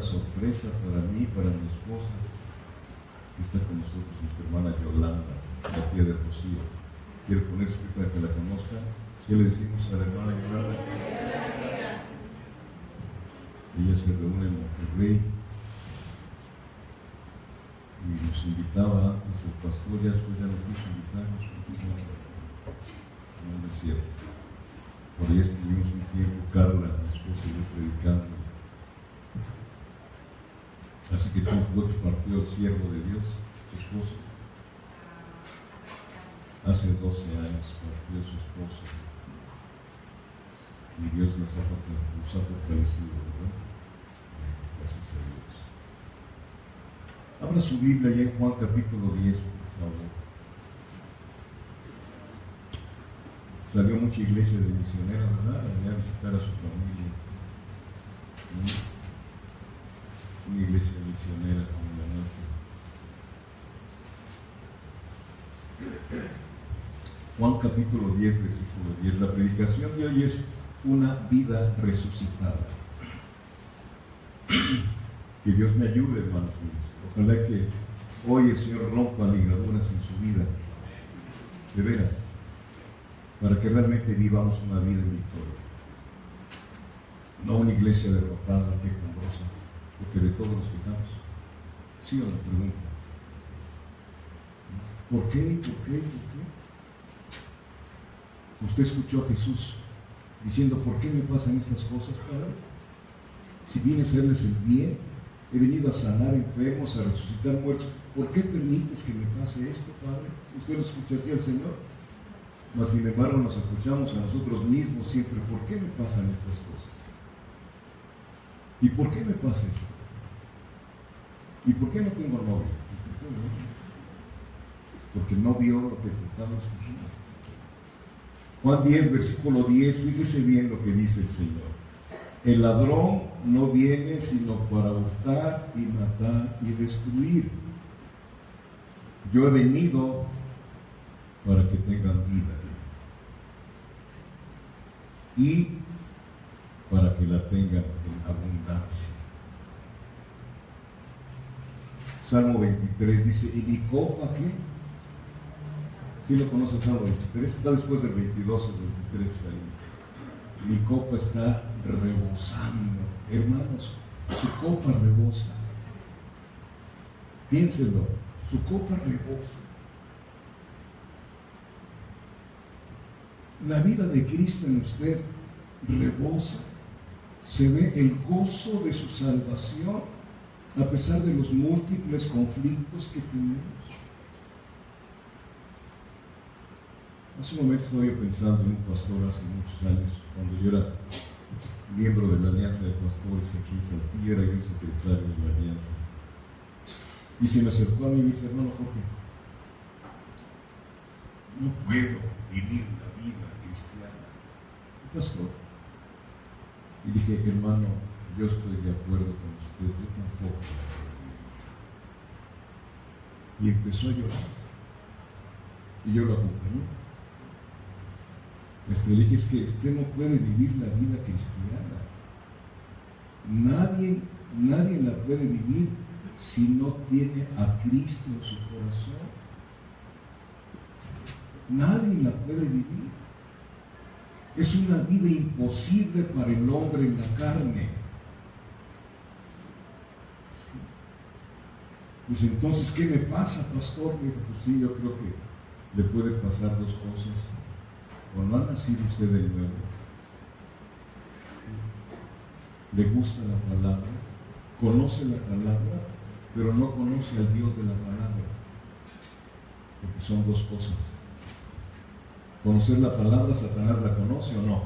sorpresa para mí, para mi esposa, que está con nosotros, nuestra hermana Yolanda, la tía de Rocío. Quiero poner su para que la conozcan. ¿Qué le decimos a la hermana Yolanda? Ella se reúne en Monterrey y nos invitaba antes el pastor, ya después ya no quiso invitarnos, no es cierto. Por ahí estuvimos un tiempo, Carla, mi esposa y yo predicando. Así que tuvo que partió el siervo de Dios, su esposo. Hace 12 años partió su esposo. Y Dios nos ha fortalecido, ¿verdad? Gracias a Dios. Abra su Biblia ya en Juan capítulo 10, por favor. Salió mucha iglesia de misioneros, ¿verdad? Venía a visitar a su familia. Una iglesia misionera como la nuestra. Juan capítulo 10, versículo 10. La predicación de hoy es una vida resucitada. Que Dios me ayude, hermanos míos. Ojalá que hoy el Señor rompa ligaduras en su vida. De veras. Para que realmente vivamos una vida en victoria. No una iglesia derrotada, quejumbrosa, porque de todos nos quejamos. ¿Sí o no? Pregunta. ¿Por qué? ¿Por qué? ¿Por qué? Usted escuchó a Jesús diciendo, ¿por qué me pasan estas cosas, Padre? Si viene a hacerles el bien, he venido a sanar enfermos, a resucitar muertos. ¿Por qué permites que me pase esto, Padre? ¿Usted lo escucha así al Señor? Mas sin embargo nos escuchamos a nosotros mismos siempre, ¿por qué me pasan estas cosas? ¿Y por qué me pasa esto? ¿Y por qué no tengo novia? Porque no vio lo que te estamos escuchando. Juan 10, versículo 10, fíjese bien lo que dice el Señor. El ladrón no viene sino para hurtar y matar y destruir. Yo he venido para que tengan vida y para que la tengan en abundancia. Salmo 23 dice, ¿y mi copa qué? ¿Sí lo conoce el Salmo 23? Está después del 22 o 23 ahí. Mi copa está rebosando. Hermanos, su copa rebosa. Piénselo, su copa rebosa. La vida de Cristo en usted rebosa. Se ve el gozo de su salvación a pesar de los múltiples conflictos que tenemos. Hace un momento estaba yo pensando en un pastor hace muchos años, cuando yo era miembro de la Alianza de Pastores aquí en Saltillo, era yo secretario de la Alianza. Y se me acercó a mí y me dice, hermano Jorge, no puedo vivir la vida cristiana. Pastor. Y dije, hermano, yo estoy de acuerdo con usted, yo tampoco. Y empezó a llorar. Y yo lo acompañé. Le dije, es que usted no puede vivir la vida cristiana. Nadie la puede vivir si no tiene a Cristo en su corazón. Nadie la puede vivir. Es una vida imposible para el hombre en la carne. Pues entonces, ¿qué me pasa, pastor? Me dijo, pues sí, yo creo que le puede pasar dos cosas. O no ha nacido usted de nuevo. Le gusta la palabra, conoce la palabra, pero no conoce al Dios de la palabra. Porque son dos cosas. Conocer la palabra, Satanás la conoce o no.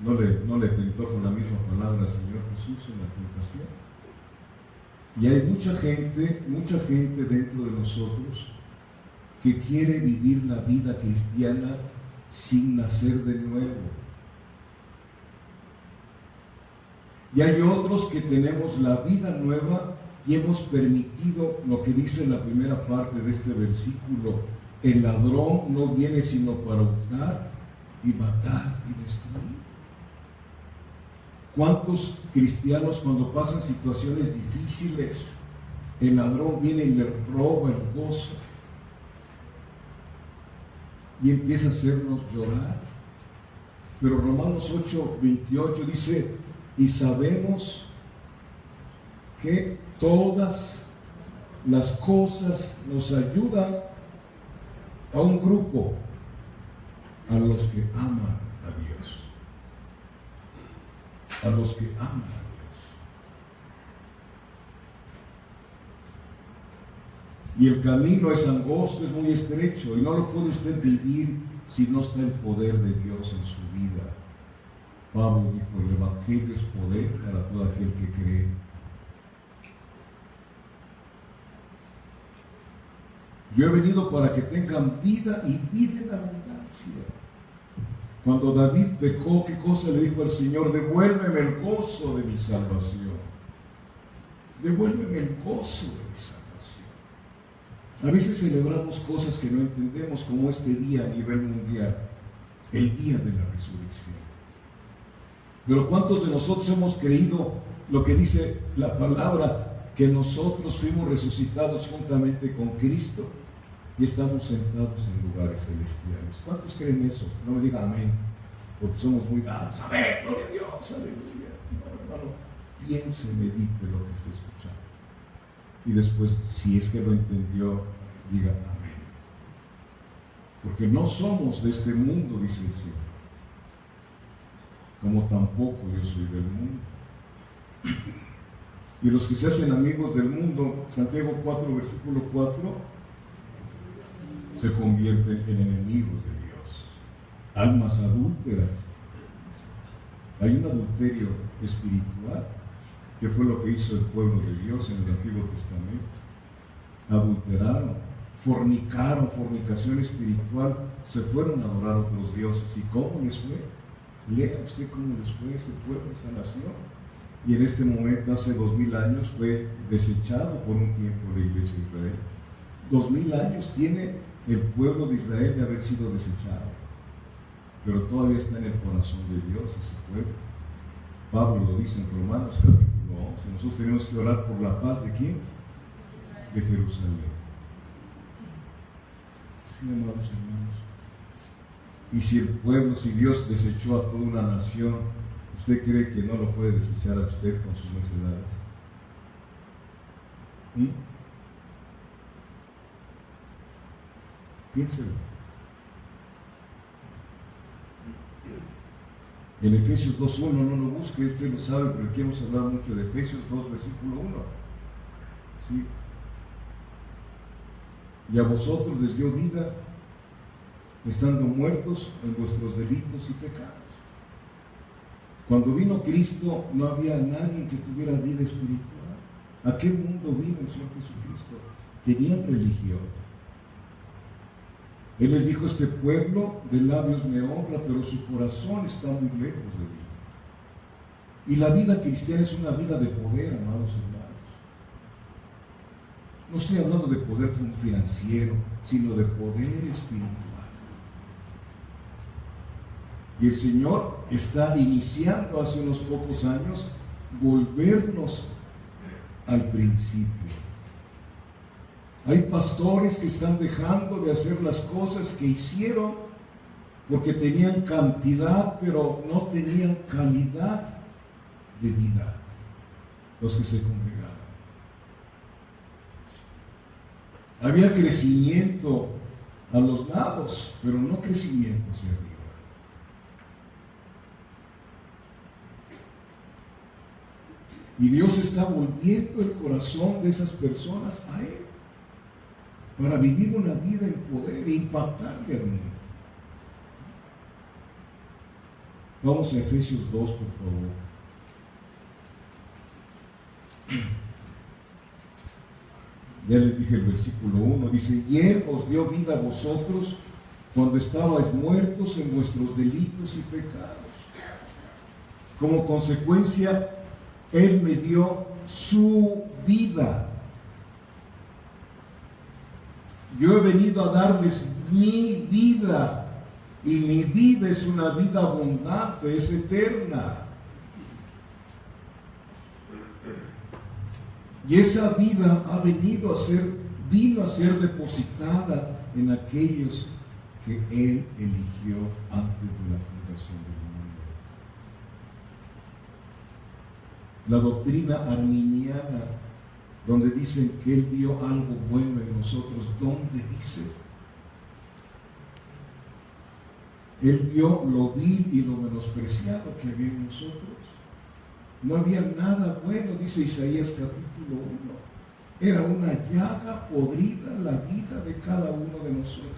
No le tentó con la misma palabra al Señor Jesús en la tentación. Y hay mucha gente dentro de nosotros que quiere vivir la vida cristiana sin nacer de nuevo. Y hay otros que tenemos la vida nueva y hemos permitido lo que dice en la primera parte de este versículo: el ladrón no viene sino para hurtar y matar y destruir. ¿Cuántos cristianos cuando pasan situaciones difíciles, el ladrón viene y le roba el gozo y empieza a hacernos llorar? Pero Romanos 8:28 dice, y sabemos que todas las cosas nos ayudan a un grupo, a los que aman a Dios. A los que aman a Dios. Y el camino es angosto, es muy estrecho, y no lo puede usted vivir si no está el poder de Dios en su vida. Pablo dijo, el Evangelio es poder para todo aquel que cree. Yo he venido para que tengan vida y vida en abundancia. Cuando David pecó, ¿qué cosa le dijo al Señor? Devuélveme el gozo de mi salvación. Devuélveme el gozo de mi salvación. A veces celebramos cosas que no entendemos, como este día a nivel mundial, el día de la resurrección. Pero ¿cuántos de nosotros hemos creído lo que dice la palabra, que nosotros fuimos resucitados juntamente con Cristo y estamos sentados en lugares celestiales? ¿Cuántos creen eso? No me diga amén, porque somos muy dados. Amén, gloria a Dios, aleluya. No, hermano, piense, medite lo que esté escuchando. Y después, si es que lo entendió, diga amén. Porque no somos de este mundo, dice el Señor, como tampoco yo soy del mundo. Y los que se hacen amigos del mundo, Santiago 4, versículo 4, se convierten en enemigos de Dios. Almas adúlteras. Hay un adulterio espiritual, que fue lo que hizo el pueblo de Dios en el Antiguo Testamento. Adulteraron, fornicaron, fornicación espiritual, se fueron a adorar a otros dioses. ¿Y cómo les fue? Lea usted cómo les fue ese pueblo, esa nación. Y en este momento, hace 2000 años, fue desechado por un tiempo la iglesia de Israel. 2000 años tiene el pueblo de Israel de haber sido desechado, pero todavía está en el corazón de Dios ese pueblo. Pablo lo dice en Romanos capítulo 11. Nosotros tenemos que orar por la paz de ¿quién? De Jerusalén. Sí, amados hermanos. Y si el pueblo, si Dios desechó a toda una nación, ¿usted cree que no lo puede desechar a usted con sus necedades? Piénselo. En Efesios 2:1, no lo busque, usted lo sabe, pero aquí hemos hablado mucho de Efesios 2, versículo 1. ¿Sí? Y a vosotros les dio vida, estando muertos en vuestros delitos y pecados. Cuando vino Cristo, no había nadie que tuviera vida espiritual. ¿A qué mundo vino el Señor Jesucristo? Tenían religión. Él les dijo, este pueblo de labios me honra, pero su corazón está muy lejos de mí. Y la vida cristiana es una vida de poder, amados hermanos. No estoy hablando de poder financiero, sino de poder espiritual. Y el Señor está iniciando hace unos pocos años volvernos al principio. Hay pastores que están dejando de hacer las cosas que hicieron porque tenían cantidad, pero no tenían calidad de vida, los que se congregaban. Había crecimiento a los lados, pero no crecimiento hacia arriba. Y Dios está volviendo el corazón de esas personas a Él, para vivir una vida en poder e impactarle al mundo. Vamos a Efesios 2, por favor. Ya les dije el versículo 1, dice, y Él os dio vida a vosotros cuando estabais muertos en vuestros delitos y pecados. Como consecuencia, Él me dio su vida. Yo he venido a darles mi vida, y mi vida es una vida abundante, es eterna. Y esa vida vino a ser depositada en aquellos que Él eligió antes de la fundación del mundo. La doctrina arminiana, donde dicen que Él vio algo bueno en nosotros, ¿dónde dice? Él vio lo vil y lo menospreciado que había en nosotros. No había nada bueno, dice Isaías capítulo 1. Era una llaga podrida la vida de cada uno de nosotros.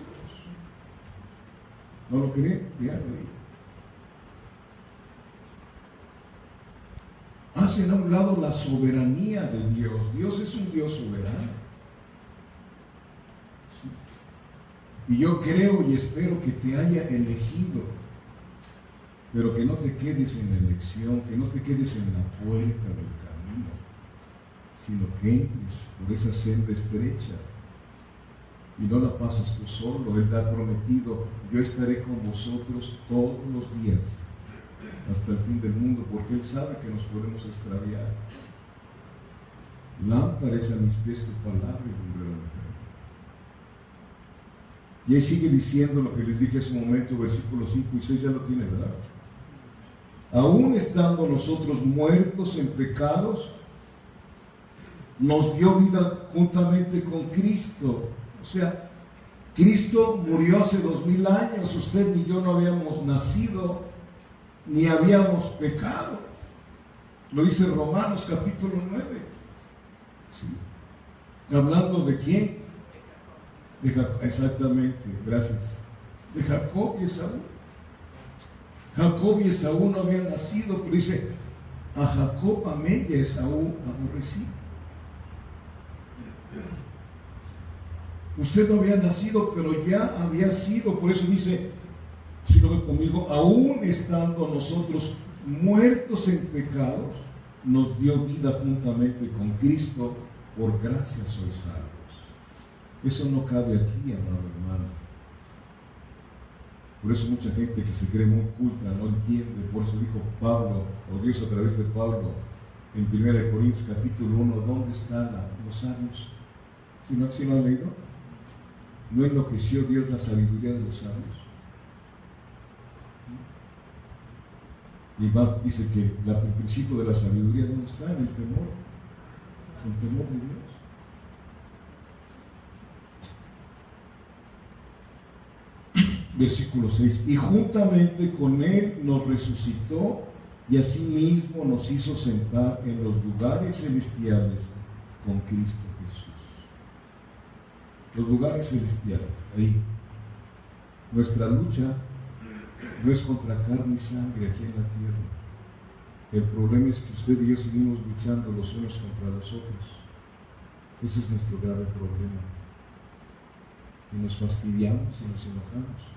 ¿No lo creen? Véanlo ahí. Hacen a un lado la soberanía de Dios. Dios es un Dios soberano. Y yo creo y espero que te haya elegido, pero que no te quedes en la elección, que no te quedes en la puerta del camino, sino que entres por esa senda estrecha y no la pasas tú solo. Él te ha prometido: yo estaré con vosotros todos los días hasta el fin del mundo, porque Él sabe que nos podemos extraviar. Lámpara es a mis pies tu palabra y lumbrera mi camino. Y ahí sigue diciendo lo que les dije hace un momento, versículos 5 y 6, ya lo tiene, ¿verdad? Aún estando nosotros muertos en pecados, nos dio vida juntamente con Cristo. O sea, Cristo murió hace 2000 años, usted ni yo no habíamos nacido, ni habíamos pecado. Lo dice Romanos capítulo 9. ¿Sí? Hablando de quién? De Jacob, exactamente, gracias. De Jacob y Esaú. Jacob y Esaú no habían nacido, pero dice: a Jacob amé y a Esaú aborrecí. Usted no había nacido, pero ya había sido. Por eso dice, si lo ve conmigo, aún estando nosotros muertos en pecados, nos dio vida juntamente con Cristo, por gracia sois salvos. Eso no cabe aquí, amado hermano. Por eso mucha gente que se cree muy culta no entiende. Por eso dijo Pablo, o Dios a través de Pablo, en 1 Corintios capítulo 1, ¿dónde están los sabios? ¿Sí lo han leído? ¿No enloqueció Dios la sabiduría de los sabios? Y más dice que el principio de la sabiduría, ¿dónde está? En el temor. El temor de Dios. Versículo 6, y juntamente con Él nos resucitó y asimismo nos hizo sentar en los lugares celestiales con Cristo Jesús. Los lugares celestiales, ahí. Nuestra lucha no es contra carne y sangre aquí en la tierra. El problema es que usted y yo seguimos luchando los unos contra los otros. Ese es nuestro grave problema. Y nos fastidiamos y nos enojamos.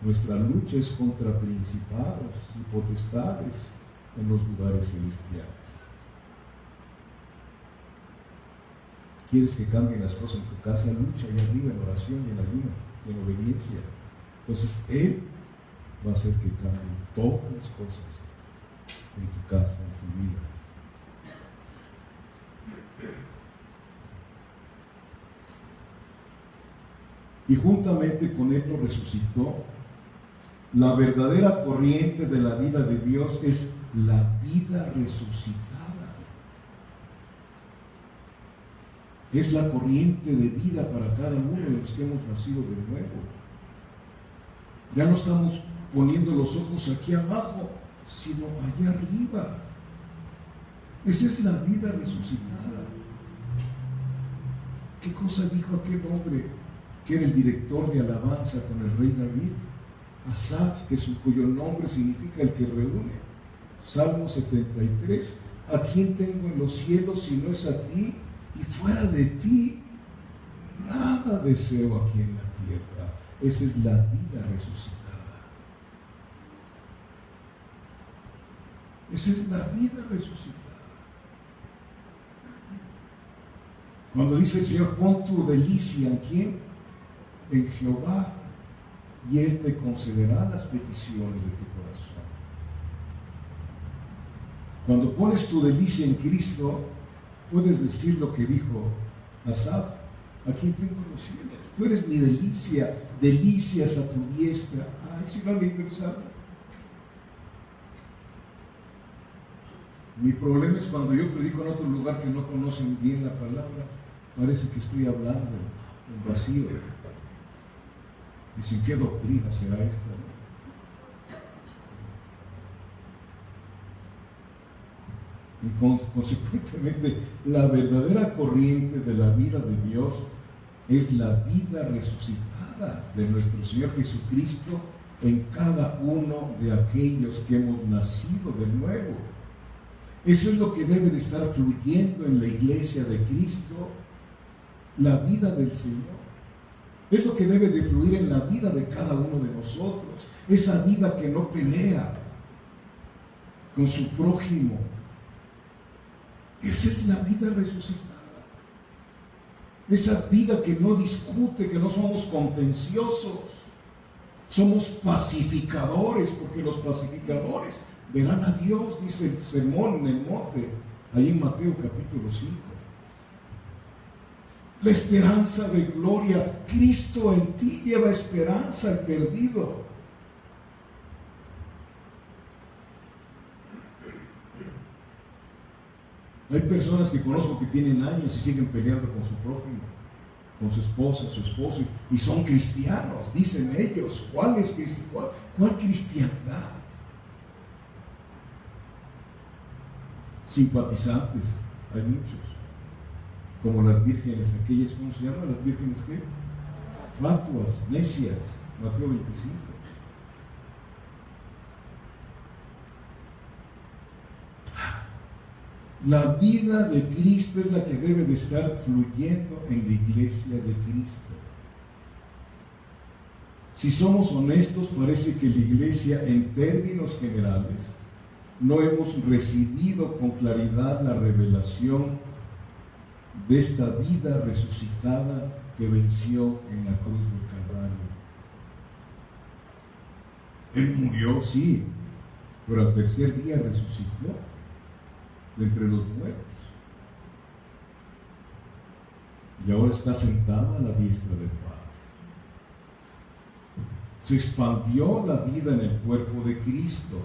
Nuestra lucha es contra principados y potestades en los lugares celestiales. ¿Quieres que cambien las cosas en tu casa? Lucha ahí arriba en oración y en ayuno y en obediencia. Entonces Él va a hacer que cambien todas las cosas en tu casa, en tu vida. Y juntamente con Él nos resucitó. La verdadera corriente de la vida de Dios es la vida resucitada. Es la corriente de vida para cada uno de los que hemos nacido de nuevo. Ya no estamos poniendo los ojos aquí abajo, sino allá arriba. Esa es la vida resucitada. ¿Qué cosa dijo aquel hombre que era el director de alabanza con el rey David? Asaf, cuyo nombre significa el que reúne. Salmo 73. ¿A quién tengo en los cielos si no es a ti? Y fuera de ti nada deseo aquí en la tierra. Esa es la vida resucitada. Esa es la vida resucitada. Cuando dice el Señor: pon tu delicia ¿en quién? En Jehová, y Él te concederá las peticiones de tu corazón. Cuando pones tu delicia en Cristo, puedes decir lo que dijo Asaf: aquí tengo los cielos, tú eres mi delicia, delicias a tu diestra. Ay, si no le interesaba. Mi problema es cuando yo predico en otro lugar que no conocen bien la palabra, parece que estoy hablando en vacío. Dicen, ¿qué doctrina será esta? Y consecuentemente, la verdadera corriente de la vida de Dios es la vida resucitada de nuestro Señor Jesucristo en cada uno de aquellos que hemos nacido de nuevo. Eso es lo que debe de estar fluyendo en la iglesia de Cristo, la vida del Señor. Es lo que debe de fluir en la vida de cada uno de nosotros. Esa vida que no pelea con su prójimo. Esa es la vida resucitada. Esa vida que no discute, que no somos contenciosos. Somos pacificadores, porque los pacificadores verán a Dios, dice el sermón en el monte, ahí en Mateo capítulo 5. La esperanza de gloria. Cristo en ti lleva esperanza al perdido. Hay personas que conozco que tienen años y siguen peleando con su prójimo, con su esposa, su esposo, y son cristianos, dicen ellos. ¿Cuál es cuál cristiandad? Simpatizantes, hay muchos, como las vírgenes aquellas, ¿cómo se llaman? Las vírgenes ¿qué? Fatuas, necias, Mateo 25. La vida de Cristo es la que debe de estar fluyendo en la iglesia de Cristo. Si somos honestos, parece que la iglesia, en términos generales, no hemos recibido con claridad la revelación de esta vida resucitada que venció en la cruz del Calvario. Él murió, sí, pero al tercer día resucitó de entre los muertos. Y ahora está sentado a la diestra del Padre. Se expandió la vida en el cuerpo de Cristo.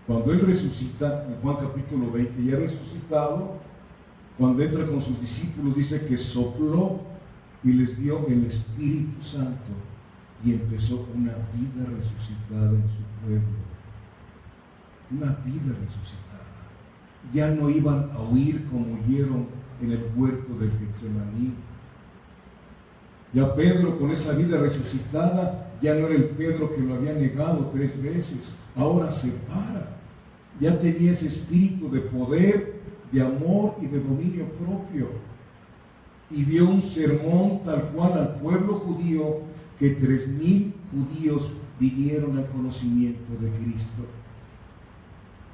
Cuando Él resucita, en Juan capítulo 20, ya resucitado, cuando entra con sus discípulos, dice que sopló y les dio el Espíritu Santo y empezó una vida resucitada en su pueblo. Una vida resucitada. Ya no iban a huir como huyeron en el huerto del Getsemaní. Ya Pedro, con esa vida resucitada, ya no era el Pedro que lo había negado 3 veces. Ahora se para. Ya tenía ese espíritu de poder, de amor y de dominio propio. Y dio un sermón tal cual al pueblo judío, que 3,000 judíos vinieron al conocimiento de Cristo.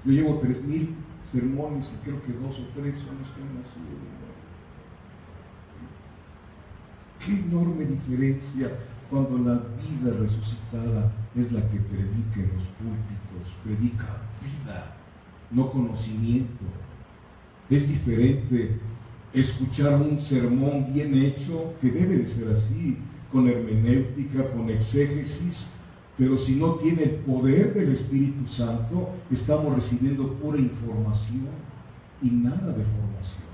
Yo llevo 3,000 sermones y creo que 2 o 3 son los que han nacido. Qué enorme diferencia cuando la vida resucitada es la que predica en los púlpitos. Predica vida, no conocimiento. Es diferente escuchar un sermón bien hecho, que debe de ser así, con hermenéutica, con exégesis, pero si no tiene el poder del Espíritu Santo, estamos recibiendo pura información y nada de formación.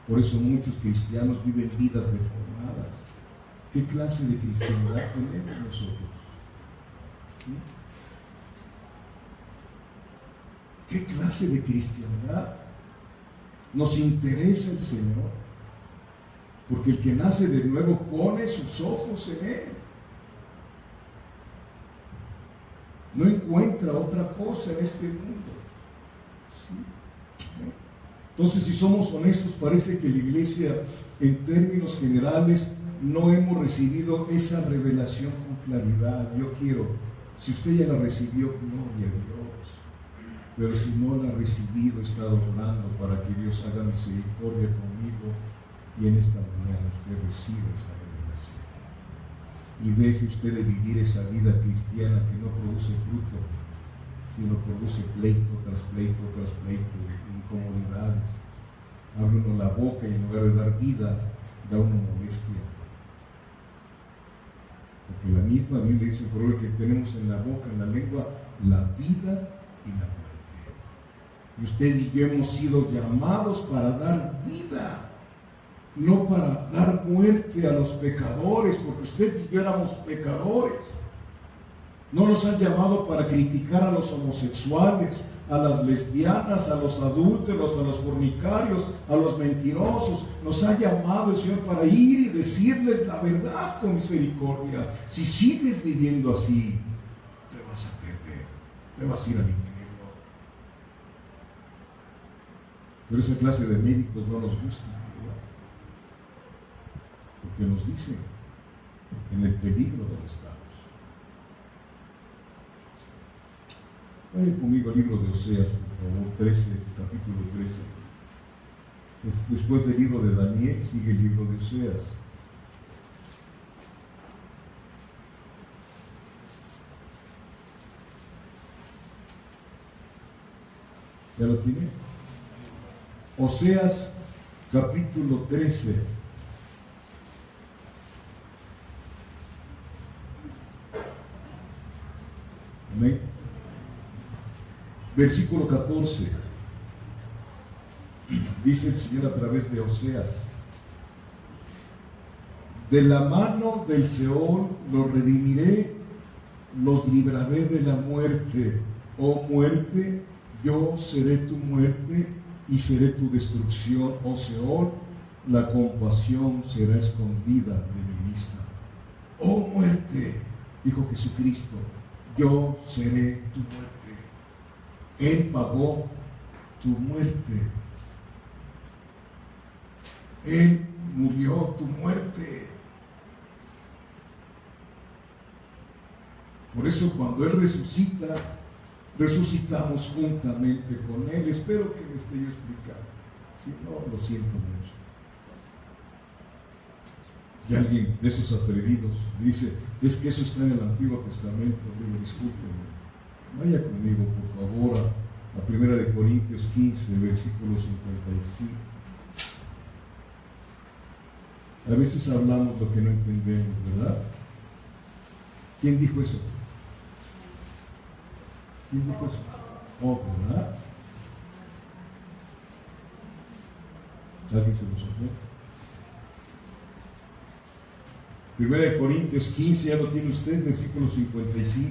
Por eso muchos cristianos viven vidas deformadas. ¿Qué clase de cristiandad tenemos nosotros? ¿Sí? ¿Qué clase de cristiandad? Nos interesa el Señor, porque el que nace de nuevo pone sus ojos en Él. No encuentra otra cosa en este mundo. ¿Sí? Entonces, si somos honestos, parece que la iglesia, en términos generales, no hemos recibido esa revelación con claridad. Yo quiero, si usted ya la recibió, gloria a Dios. Pero si no la ha recibido, he estado orando para que Dios haga misericordia conmigo, y en esta mañana usted recibe esa revelación. Y deje usted de vivir esa vida cristiana que no produce fruto, sino produce pleito tras pleito tras pleito, incomodidades. abre uno la boca y en lugar de dar vida, da una molestia. Porque la misma Biblia dice por que tenemos en la boca, en la lengua, la vida y la muerte. Y usted y yo hemos sido llamados para dar vida, no para dar muerte a los pecadores, porque usted y yo éramos pecadores. No nos han llamado para criticar a los homosexuales, a las lesbianas, a los adúlteros, a los fornicarios, a los mentirosos. Nos ha llamado el Señor para ir y decirles la verdad con misericordia. Si sigues viviendo así, te vas a perder, te vas a ir al infierno. Pero esa clase de médicos no nos gusta, ¿verdad? Porque nos dicen en el peligro donde estamos. Vayan conmigo al libro de Oseas, por favor, 13, capítulo 13. Después del libro de Daniel sigue el libro de Oseas. ¿Ya lo tiene? Oseas, capítulo 13. Amén. Versículo 14, dice el Señor a través de Oseas: de la mano del Seol los redimiré, los libraré de la muerte. Oh muerte, yo seré tu muerte y seré tu destrucción. Oh Seol, la compasión será escondida de mi vista. Oh muerte, dijo Jesucristo, yo seré tu muerte. Él pagó tu muerte. Él murió tu muerte. Por eso cuando Él resucita, resucitamos juntamente con Él. Espero que me esté yo explicando. Si no, lo siento mucho. Y alguien de esos atrevidos dice, es que eso está en el Antiguo Testamento. Digo, discúlpenme. Vaya conmigo, por favor, a 1 Corintios 15, versículo 55. A veces hablamos lo que no entendemos, ¿verdad? ¿Quién dijo eso? ¿Quién dijo eso? Oh, ¿verdad? ¿Alguien se lo supo? 1 Corintios 15, ya lo tiene usted, versículo 55.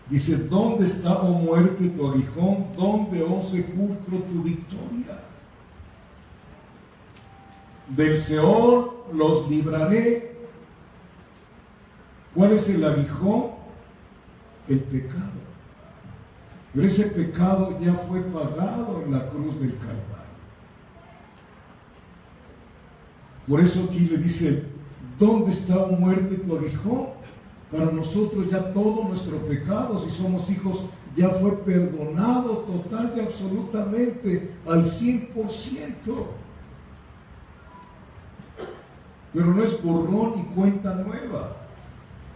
Dice, ¿dónde está, oh muerte, tu aguijón? ¿Dónde, oh sepulcro, tu victoria? Del Seol los libraré. ¿Cuál es el aguijón? El pecado. Pero ese pecado ya fue pagado en la cruz del Calvario. Por eso aquí le dice, ¿dónde está, oh muerte, tu aguijón? Para nosotros ya todo nuestro pecado, si somos hijos, ya fue perdonado total y absolutamente al 100%. Pero no es borrón y cuenta nueva.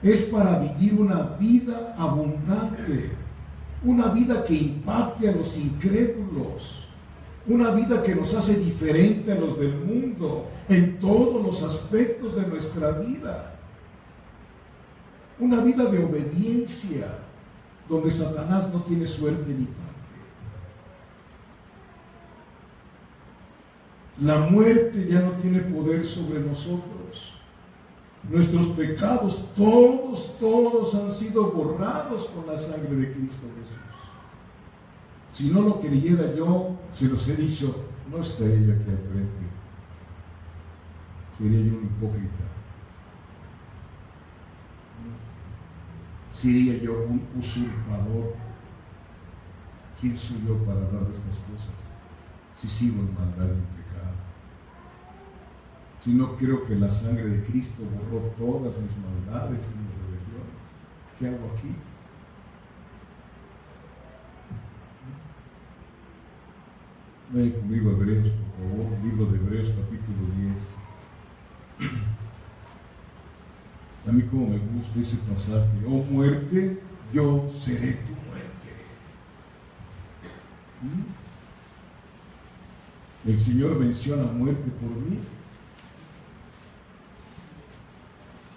Es para vivir una vida abundante, una vida que impacte a los incrédulos, una vida que nos hace diferente a los del mundo en todos los aspectos de nuestra vida. Una vida de obediencia, donde Satanás no tiene suerte ni parte. La muerte ya no tiene poder sobre nosotros. Nuestros pecados, todos han sido borrados con la sangre de Cristo Jesús. Si no lo creyera yo, se los he dicho, no estaría yo aquí al frente. Sería yo un hipócrita. Sería yo un usurpador. ¿Quién soy yo para hablar de estas cosas? Si sigo en maldad y en pecado. Si no creo que la sangre de Cristo borró todas mis maldades y mis rebeliones. ¿Qué hago aquí? Ven conmigo a Hebreos, por favor, libro de Hebreos, capítulo 10. A mí como me gusta ese pasaje: oh muerte, yo seré tu muerte. El Señor venció a la muerte por mí.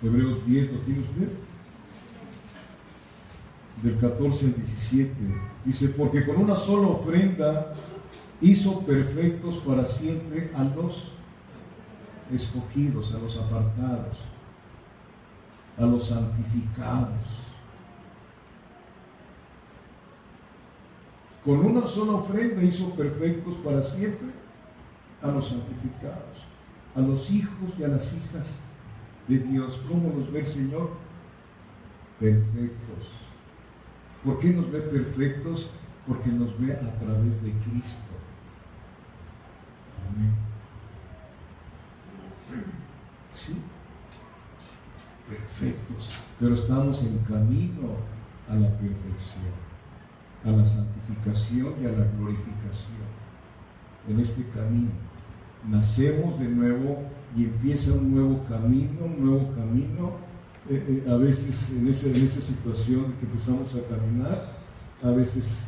Hebreos 10, ¿lo tiene usted? Del 14 al 17. Dice, porque con una sola ofrenda hizo perfectos para siempre a los escogidos, a los apartados, a los santificados. Con una sola ofrenda hizo perfectos para siempre a los santificados, a los hijos y a las hijas de Dios. ¿Cómo nos ve el Señor? Perfectos. ¿Por qué nos ve perfectos? Porque nos ve a través de Cristo. Amén. Sí, perfectos, pero estamos en camino a la perfección, a la santificación y a la glorificación. En este camino nacemos de nuevo y empieza un nuevo camino. A veces en esa situación que empezamos a caminar, a veces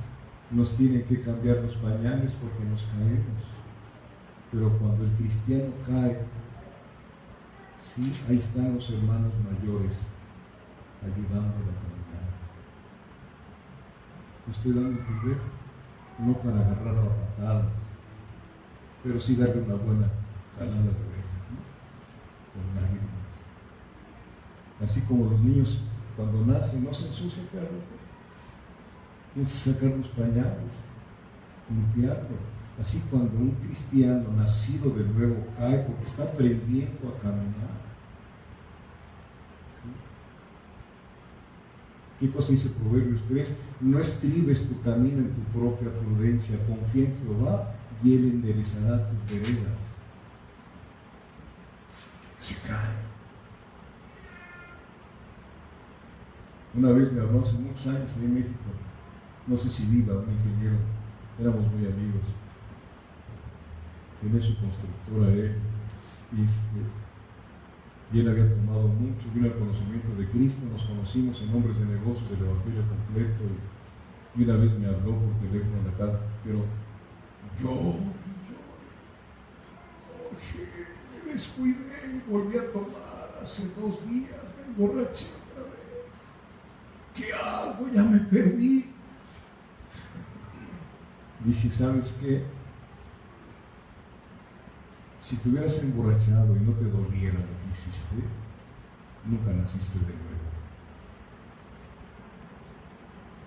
nos tienen que cambiar los pañales porque nos caemos. Pero cuando el cristiano cae, sí, ahí están los hermanos mayores ayudándolo a caminar. ¿Usted da a entender? No para agarrarlo a patadas, pero sí darle una buena calada de orejas, ¿no? Con lágrimas. Así como los niños cuando nacen no se ensucian, Carlos. Tienes que sacar los pañales, limpiarlo. Así cuando un cristiano nacido de nuevo cae porque está aprendiendo a caminar. ¿Sí? ¿Qué cosa dice Proverbios 3? No estribes tu camino en tu propia prudencia, confía en Jehová y Él enderezará tus veredas. Se cae. Una vez me habló hace muchos años en México, no sé si viva, un ingeniero, éramos muy amigos. Tenía su constructora él, y él había tomado mucho, vino al conocimiento de Cristo, nos conocimos en hombres de negocios del Evangelio completo, y una vez me habló por teléfono en la casa, pero yo, Jorge, me descuidé, volví a tomar hace 2 días, me emborraché otra vez. ¿Qué hago? Ya me perdí. Dije, ¿sabes qué? Si te hubieras emborrachado y no te doliera lo que hiciste, nunca naciste de nuevo.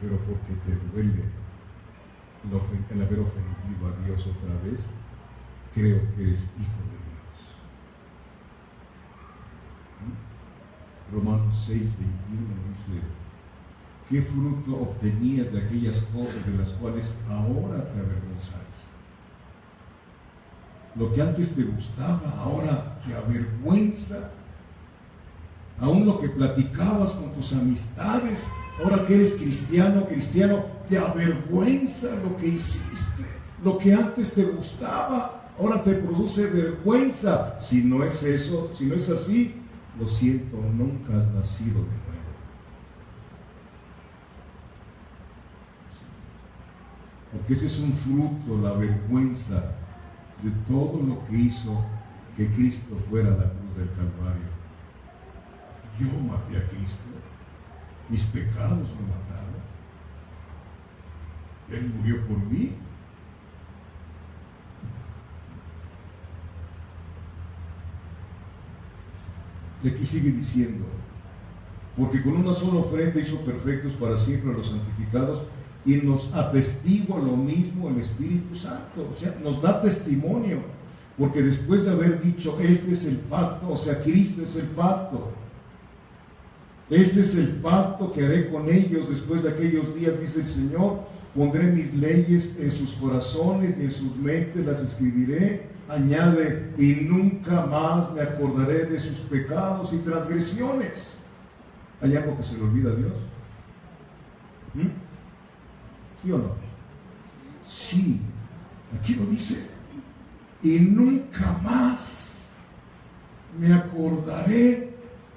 Pero porque te duele el haber ofendido a Dios otra vez, creo que eres hijo de Dios. Romanos 6, 21 dice, ¿qué fruto obtenías de aquellas cosas de las cuales ahora te avergonzáis? Lo que antes te gustaba, ahora te avergüenza. Aún lo que platicabas con tus amistades, ahora que eres cristiano, te avergüenza lo que hiciste. Lo que antes te gustaba, ahora te produce vergüenza. Si no es eso, si no es así, lo siento, nunca has nacido de nuevo. Porque ese es un fruto, la vergüenza de todo lo que hizo que Cristo fuera a la cruz del Calvario. Yo maté a Cristo, mis pecados lo mataron, Él murió por mí. Y aquí sigue diciendo, porque con una sola ofrenda hizo perfectos para siempre a los santificados, y nos atestigua lo mismo el Espíritu Santo, o sea, nos da testimonio, porque después de haber dicho, este es el pacto, o sea, Cristo es el pacto, este es el pacto que haré con ellos después de aquellos días, dice el Señor, pondré mis leyes en sus corazones y en sus mentes las escribiré, añade, y nunca más me acordaré de sus pecados y transgresiones. ¿Hay algo que se le olvida a Dios? ¿Sí o no? Sí, aquí lo dice. Y nunca más me acordaré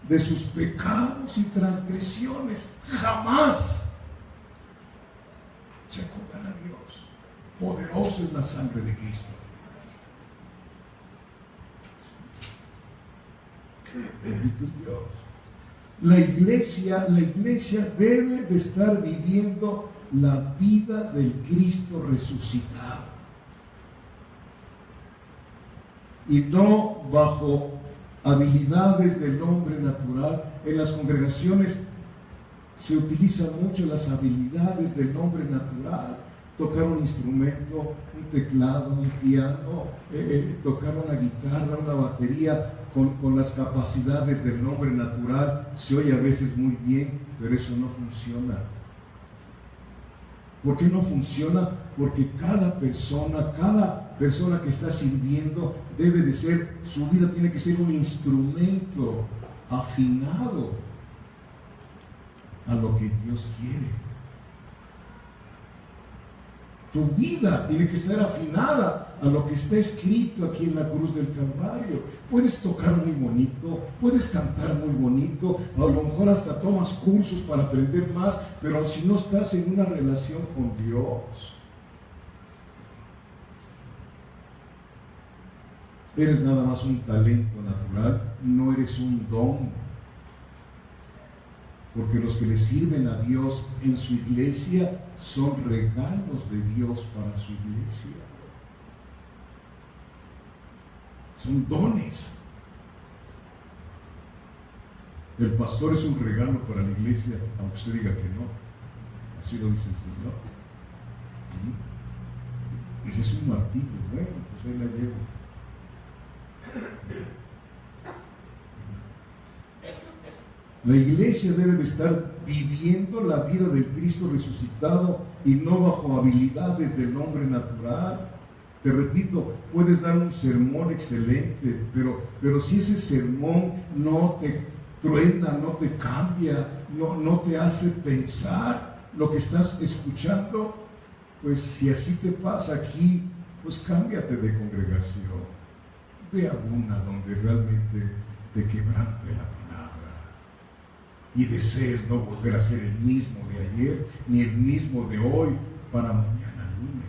de sus pecados y transgresiones. Jamás se acordará Dios. Poderosa es la sangre de Cristo. Bendito es Dios. La iglesia debe de estar viviendo la vida del Cristo resucitado. Y no bajo habilidades del hombre natural. En las congregaciones se utilizan mucho las habilidades del hombre natural. Tocar un instrumento, un teclado, un piano, tocar una guitarra, una batería, con las capacidades del hombre natural, se oye a veces muy bien, pero eso no funciona. ¿Por qué no funciona? Porque cada persona que está sirviendo debe de ser, su vida tiene que ser un instrumento afinado a lo que Dios quiere. Tu vida tiene que estar afinada a lo que está escrito aquí en la cruz del Calvario. Puedes tocar muy bonito, puedes cantar muy bonito, a lo mejor hasta tomas cursos para aprender más, pero si no estás en una relación con Dios, eres nada más un talento natural, no eres un don. Porque los que le sirven a Dios en su iglesia son regalos de Dios para su iglesia. Son dones. El pastor es un regalo para la iglesia, aunque usted diga que no. Así lo dice el Señor. Y es un martillo. Bueno, pues ahí la llevo. La iglesia debe de estar viviendo la vida del Cristo resucitado y no bajo habilidades del hombre natural. Te repito, puedes dar un sermón excelente, pero si ese sermón no te truena, no te cambia, no te hace pensar lo que estás escuchando, pues si así te pasa aquí, pues cámbiate de congregación. Ve a una donde realmente te quebrante la palabra. Y desees no volver a ser el mismo de ayer, ni el mismo de hoy, para mañana lunes.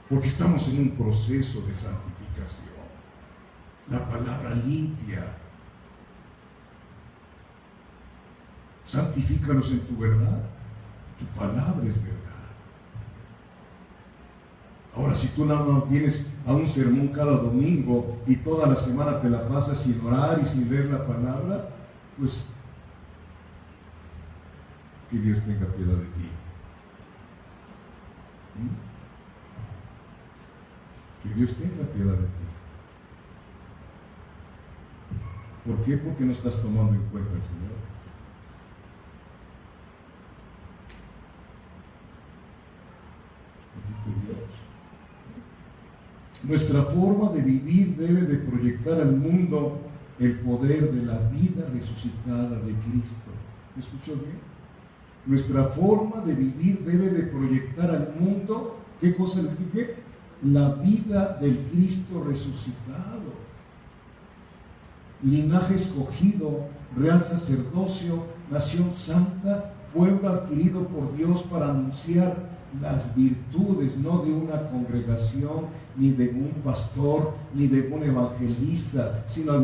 Porque estamos en un proceso de santificación. La palabra limpia. Santifícalos en tu verdad. Tu palabra es verdad. Ahora, si tú nada más vienes a un sermón cada domingo y toda la semana te la pasas sin orar y sin leer la palabra, pues que Dios tenga piedad de ti. Que Dios tenga piedad de ti. ¿Por qué? Porque no estás tomando en cuenta al Señor. Bendito Dios. Nuestra forma de vivir debe de proyectar al mundo el poder de la vida resucitada de Cristo. ¿Me escuchó bien? Nuestra forma de vivir debe de proyectar al mundo, ¿qué cosa les dije? La vida del Cristo resucitado. Linaje escogido, real sacerdocio, nación santa, pueblo adquirido por Dios para anunciar las virtudes, no de una congregación, ni de un pastor, ni de un evangelista, sino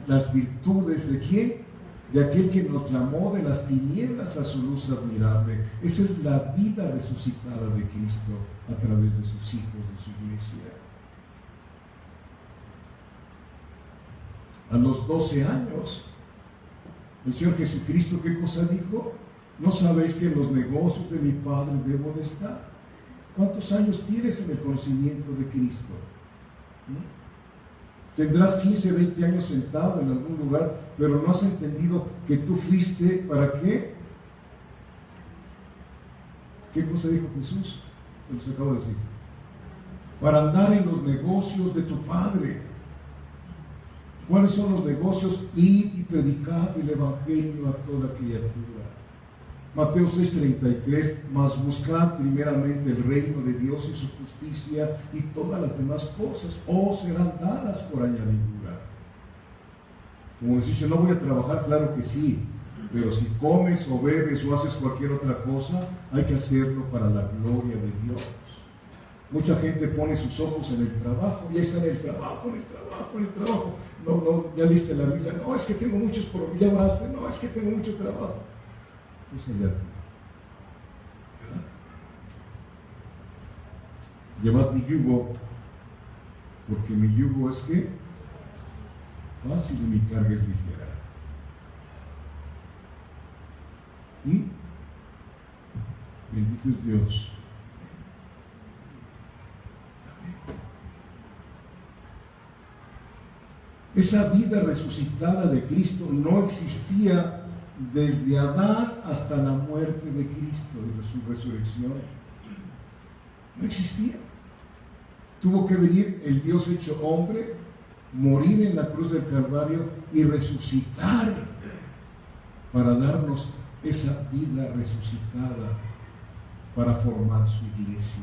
las virtudes de ¿quién? De aquel que nos llamó de las tinieblas a su luz admirable. Esa es la vida resucitada de Cristo a través de sus hijos, de su iglesia. A los 12 años, el Señor Jesucristo, ¿qué cosa dijo? ¿No sabéis que en los negocios de mi Padre debo de estar? ¿Cuántos años tienes en el conocimiento de Cristo? Tendrás 15, 20 años sentado en algún lugar, pero no has entendido que tú fuiste, ¿para qué? ¿Qué cosa dijo Jesús? Se los acabo de decir. Para andar en los negocios de tu Padre. ¿Cuáles son los negocios? Id y predicad el Evangelio a toda criatura. Mateo 6:33, mas buscad primeramente el reino de Dios y su justicia, y todas las demás cosas os serán dadas por añadidura. Como les dice, no voy a trabajar, claro que sí, pero si comes o bebes o haces cualquier otra cosa, hay que hacerlo para la gloria de Dios. Mucha gente pone sus ojos en el trabajo, ya está en el trabajo, en el trabajo, en el trabajo. No, ya leíste la Biblia, no, es que tengo muchos problemas, ya oraste, no, es que tengo mucho trabajo. Pues allá tú, ¿verdad? Llevad mi yugo, porque mi yugo es que fácil y mi carga es ligera. Bendito es Dios. Esa vida resucitada de Cristo no existía desde Adán hasta la muerte de Cristo y su resurrección. No existía. Tuvo que venir el Dios hecho hombre, morir en la cruz del Calvario y resucitar para darnos esa vida resucitada para formar su iglesia.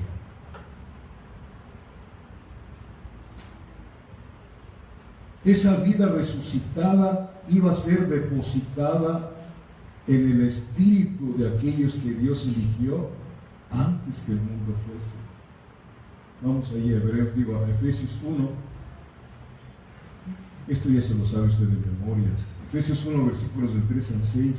Esa vida resucitada iba a ser depositada en el espíritu de aquellos que Dios eligió antes que el mundo fuese. Vamos ahí a Hebreos, a Efesios 1. Esto ya se lo sabe usted de memoria. Efesios 1, versículos del 3 al 6.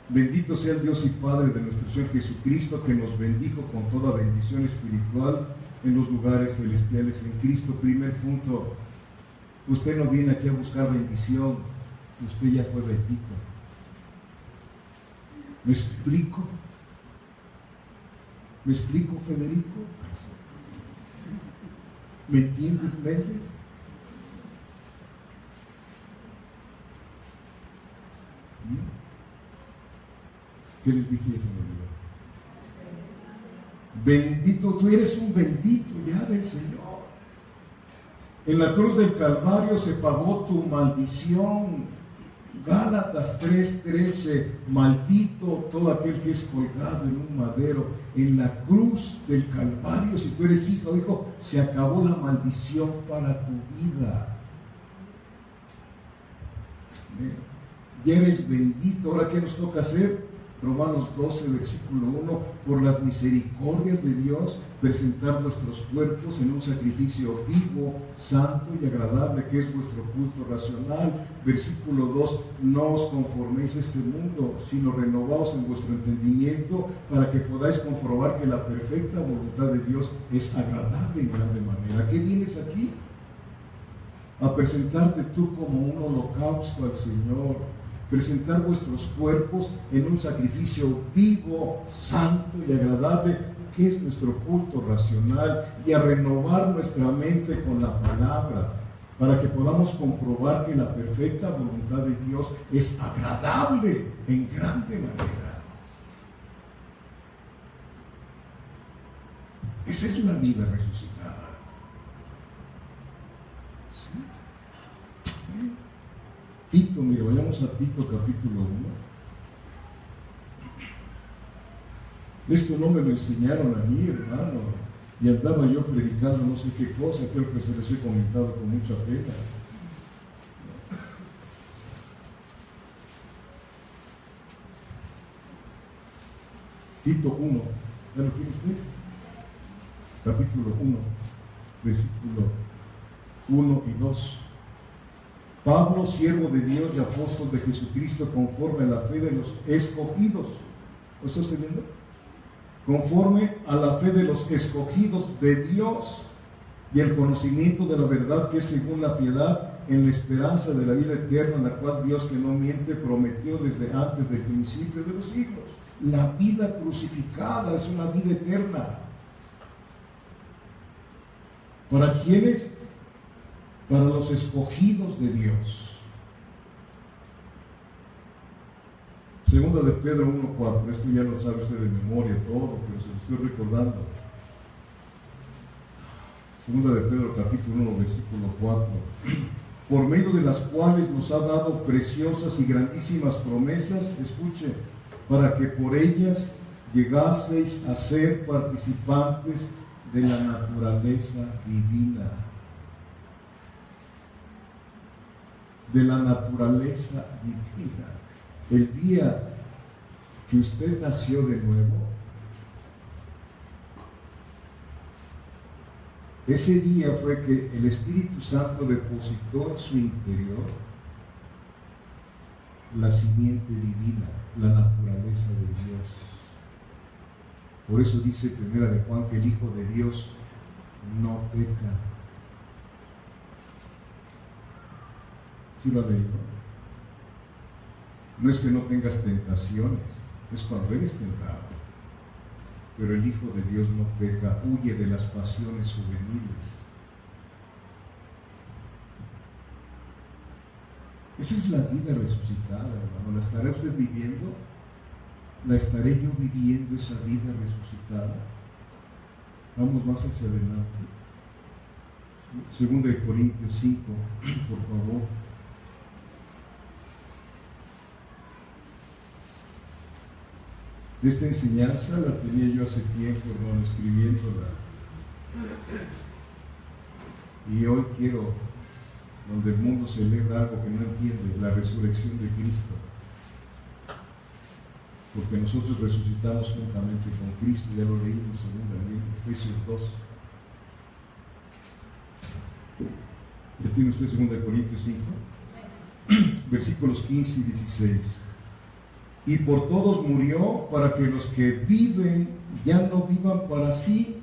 Bendito sea el Dios y Padre de nuestro Señor Jesucristo, que nos bendijo con toda bendición espiritual en los lugares celestiales en Cristo. Primer punto. Usted no viene aquí a buscar bendición, usted ya fue bendito. ¿Me explico? ¿Me explico, Federico? ¿Me entiendes, Méndez? ¿Qué les dije? Se me olvidó. Bendito, tú eres un bendito ya del Señor. En la cruz del Calvario se pagó tu maldición. Gálatas 3:13, maldito todo aquel que es colgado en un madero. En la cruz del Calvario, si tú eres hijo, se acabó la maldición para tu vida. Ya eres bendito. Ahora, ¿qué nos toca hacer? Romanos 12, versículo 1, por las misericordias de Dios, presentar nuestros cuerpos en un sacrificio vivo, santo y agradable, que es vuestro culto racional. Versículo 2, no os conforméis a este mundo, sino renovaos en vuestro entendimiento, para que podáis comprobar que la perfecta voluntad de Dios es agradable en grande manera. ¿A qué vienes aquí? A presentarte tú como un holocausto al Señor. Presentar vuestros cuerpos en un sacrificio vivo, santo y agradable, que es nuestro culto racional, y a renovar nuestra mente con la palabra, para que podamos comprobar que la perfecta voluntad de Dios es agradable en grande manera. Esa es la vida resucitada. Tito, mire, vayamos a Tito capítulo 1. Esto no me lo enseñaron a mí, hermano, y andaba yo predicando no sé qué cosa, creo que se les he comentado con mucha pena. Tito 1, ¿ya lo tiene usted? Capítulo 1, versículo 1 y 2. Pablo, siervo de Dios y apóstol de Jesucristo, conforme a la fe de los escogidos. ¿Lo estás viendo? Conforme a la fe de los escogidos de Dios y el conocimiento de la verdad que es según la piedad, en la esperanza de la vida eterna, la cual Dios, que no miente, prometió desde antes del principio de los siglos. La vida crucificada es una vida eterna. ¿Para quiénes? Para los escogidos de Dios. Segunda de Pedro 1:4. Esto ya lo sabe usted de memoria todo, pero se lo estoy recordando. Segunda de Pedro capítulo 1, versículo 4. Por medio de las cuales nos ha dado preciosas y grandísimas promesas, escuche, para que por ellas llegaseis a ser participantes de la naturaleza divina. De la naturaleza divina. El día que usted nació de nuevo, Ese día fue que el Espíritu Santo depositó en su interior la simiente divina, la naturaleza de Dios. Por eso dice Primera de Juan que el Hijo de Dios no peca. ¿Sí lo ha leído? No es que no tengas tentaciones, es cuando eres tentado. Pero el Hijo de Dios no peca, huye de las pasiones juveniles. Esa es la vida resucitada, hermano. ¿La estará usted viviendo? ¿La estaré yo viviendo, esa vida resucitada? Vamos más hacia adelante. Segunda de Corintios 5, por favor. Esta enseñanza la tenía yo hace tiempo, hermano, escribiéndola. Y hoy quiero, donde el mundo celebra algo que no entiende, la resurrección de Cristo. Porque nosotros resucitamos juntamente con Cristo, ya lo leímos en Efesios 2. ¿Ya tiene usted 2 Corintios 5? Versículos 15 y 16. Y por todos murió, para que los que viven ya no vivan para sí,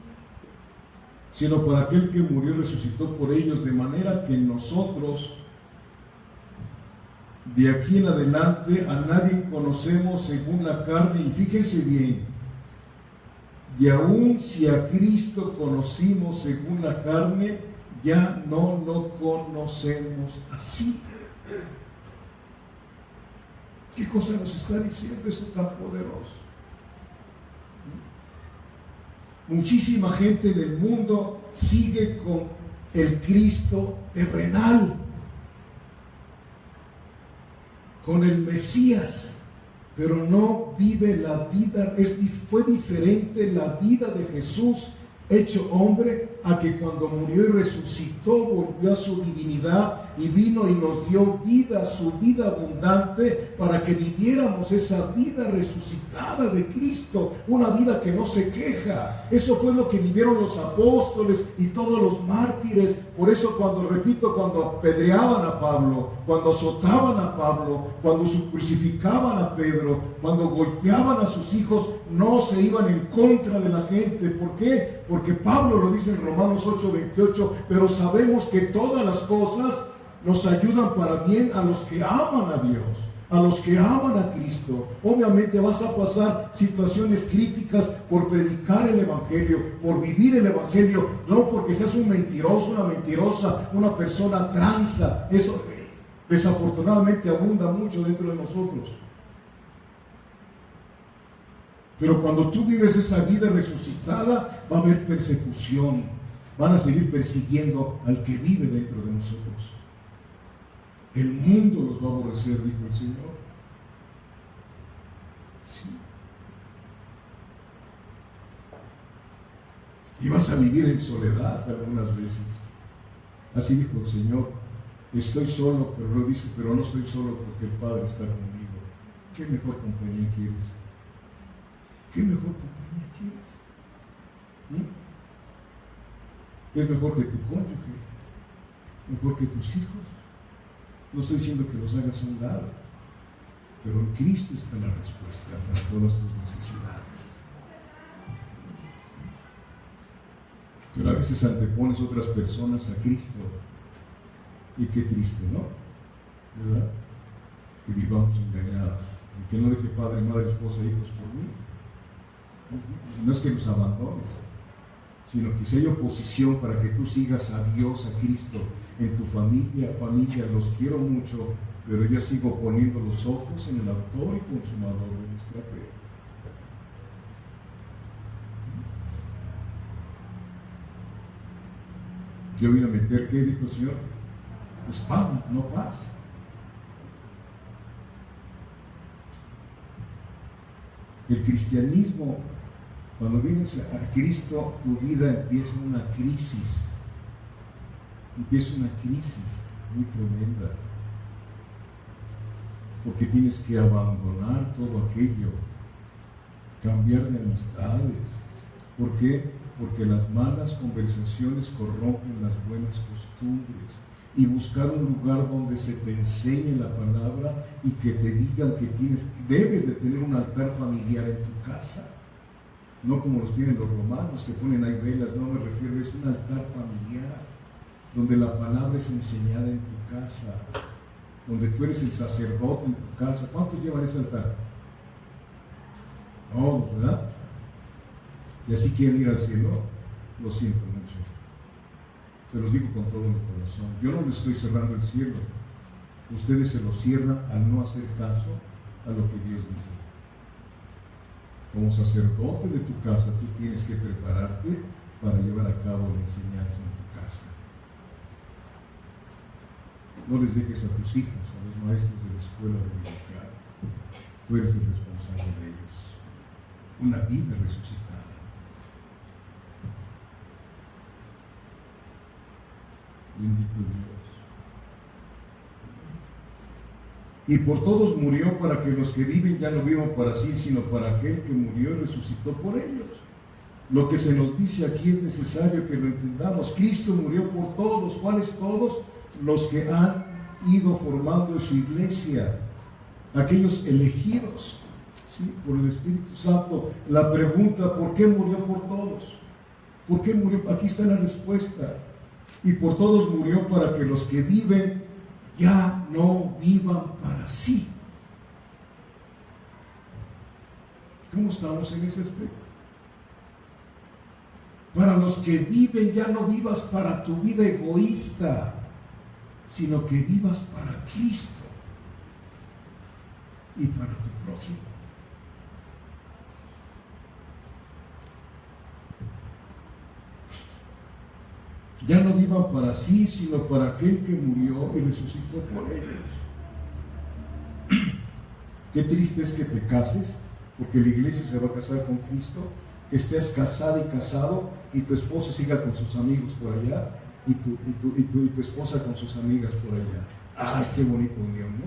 sino para aquel que murió y resucitó por ellos, de manera que nosotros de aquí en adelante a nadie conocemos según la carne. Y fíjense bien, y aun si a Cristo conocimos según la carne, ya no lo conocemos así. ¿Qué cosa nos está diciendo esto tan poderoso? Muchísima gente del mundo sigue con el Cristo terrenal, con el Mesías, pero no vive la vida. Fue diferente la vida de Jesús hecho hombre a que cuando murió y resucitó volvió a su divinidad y vino y nos dio vida, su vida abundante, para que viviéramos esa vida resucitada de Cristo, una vida que no se queja. Eso fue lo que vivieron los apóstoles y todos los mártires. Por eso cuando apedreaban a Pablo, cuando azotaban a Pablo, cuando crucificaban a Pedro, cuando golpeaban a sus hijos, no se iban en contra de la gente. ¿Por qué? Porque Pablo lo dice en Romanos 8:28, pero sabemos que todas las cosas nos ayudan para bien a los que aman a Dios, a los que aman a Cristo. Obviamente vas a pasar situaciones críticas por predicar el Evangelio, por vivir el Evangelio, no porque seas un mentiroso, una mentirosa, una persona tranza. Eso desafortunadamente abunda mucho dentro de nosotros. Pero cuando tú vives esa vida resucitada, va a haber persecución. Van a seguir persiguiendo al que vive dentro de nosotros. El mundo los va a aborrecer, dijo el Señor. Sí. Y vas a vivir en soledad algunas veces. Así dijo el Señor. Estoy solo, pero lo dice, pero no estoy solo porque el Padre está conmigo. ¿Qué mejor compañía quieres? ¿Qué mejor compañía quieres? Es mejor que tu cónyuge, mejor que tus hijos. No estoy diciendo que los hagas a un lado, pero en Cristo está la respuesta para todas tus necesidades. Pero a veces antepones otras personas a Cristo, y qué triste, ¿no? ¿Verdad? Que vivamos engañados, y que no deje padre, madre, esposa, hijos por mí. No es que los abandones, sino que si hay oposición para que tú sigas a Dios, a Cristo, en tu familia, los quiero mucho, pero yo sigo poniendo los ojos en el autor y consumador de nuestra fe. Yo vine a meter, ¿qué dijo el Señor? Espada, no paz. El cristianismo, cuando vienes a Cristo, tu vida empieza una crisis. Empieza una crisis muy tremenda. Porque tienes que abandonar todo aquello, cambiar de amistades. ¿Por qué? porque las malas conversaciones corrompen las buenas costumbres. Y buscar un lugar donde se te enseñe la palabra y que te digan que debes de tener un altar familiar en tu casa. No como los tienen los romanos, que ponen ahí velas. No me refiero, es un altar familiar, donde la palabra es enseñada en tu casa, donde tú eres el sacerdote en tu casa. ¿Cuántos llevan ese altar? No, ¿verdad? Y así quieren ir al cielo. Lo siento mucho. Se los digo con todo mi corazón. Yo no les estoy cerrando el cielo. Ustedes se lo cierran al no hacer caso a lo que Dios dice. Como sacerdote de tu casa, tú tienes que prepararte para llevar a cabo la enseñanza en tu casa. No les dejes a tus hijos, a los maestros de la escuela dominical. Tú eres el responsable de ellos. Una vida resucitada. Bendito Dios. Y por todos murió, para que los que viven ya no vivan para sí, sino para aquel que murió y resucitó por ellos. Lo que se nos dice aquí es necesario que lo entendamos. Cristo murió por todos. ¿Cuáles todos? Los que han ido formando en su iglesia, aquellos elegidos, ¿sí?, por el Espíritu Santo. La pregunta, ¿por qué murió por todos? ¿Por qué murió? Aquí está la respuesta. Y por todos murió, para que los que viven ya no vivan para sí. ¿Cómo estamos en ese aspecto? Para los que viven ya no vivas para tu vida egoísta, sino que vivas para Cristo y para tu prójimo. Ya no vivan para sí, sino para aquel que murió y resucitó por ellos. Qué triste es que te cases, porque la iglesia se va a casar con Cristo, que estés casada y casado y tu esposa siga con sus amigos por allá y tu esposa con sus amigas por allá. ¡Ay, qué bonita unión!, ¿no?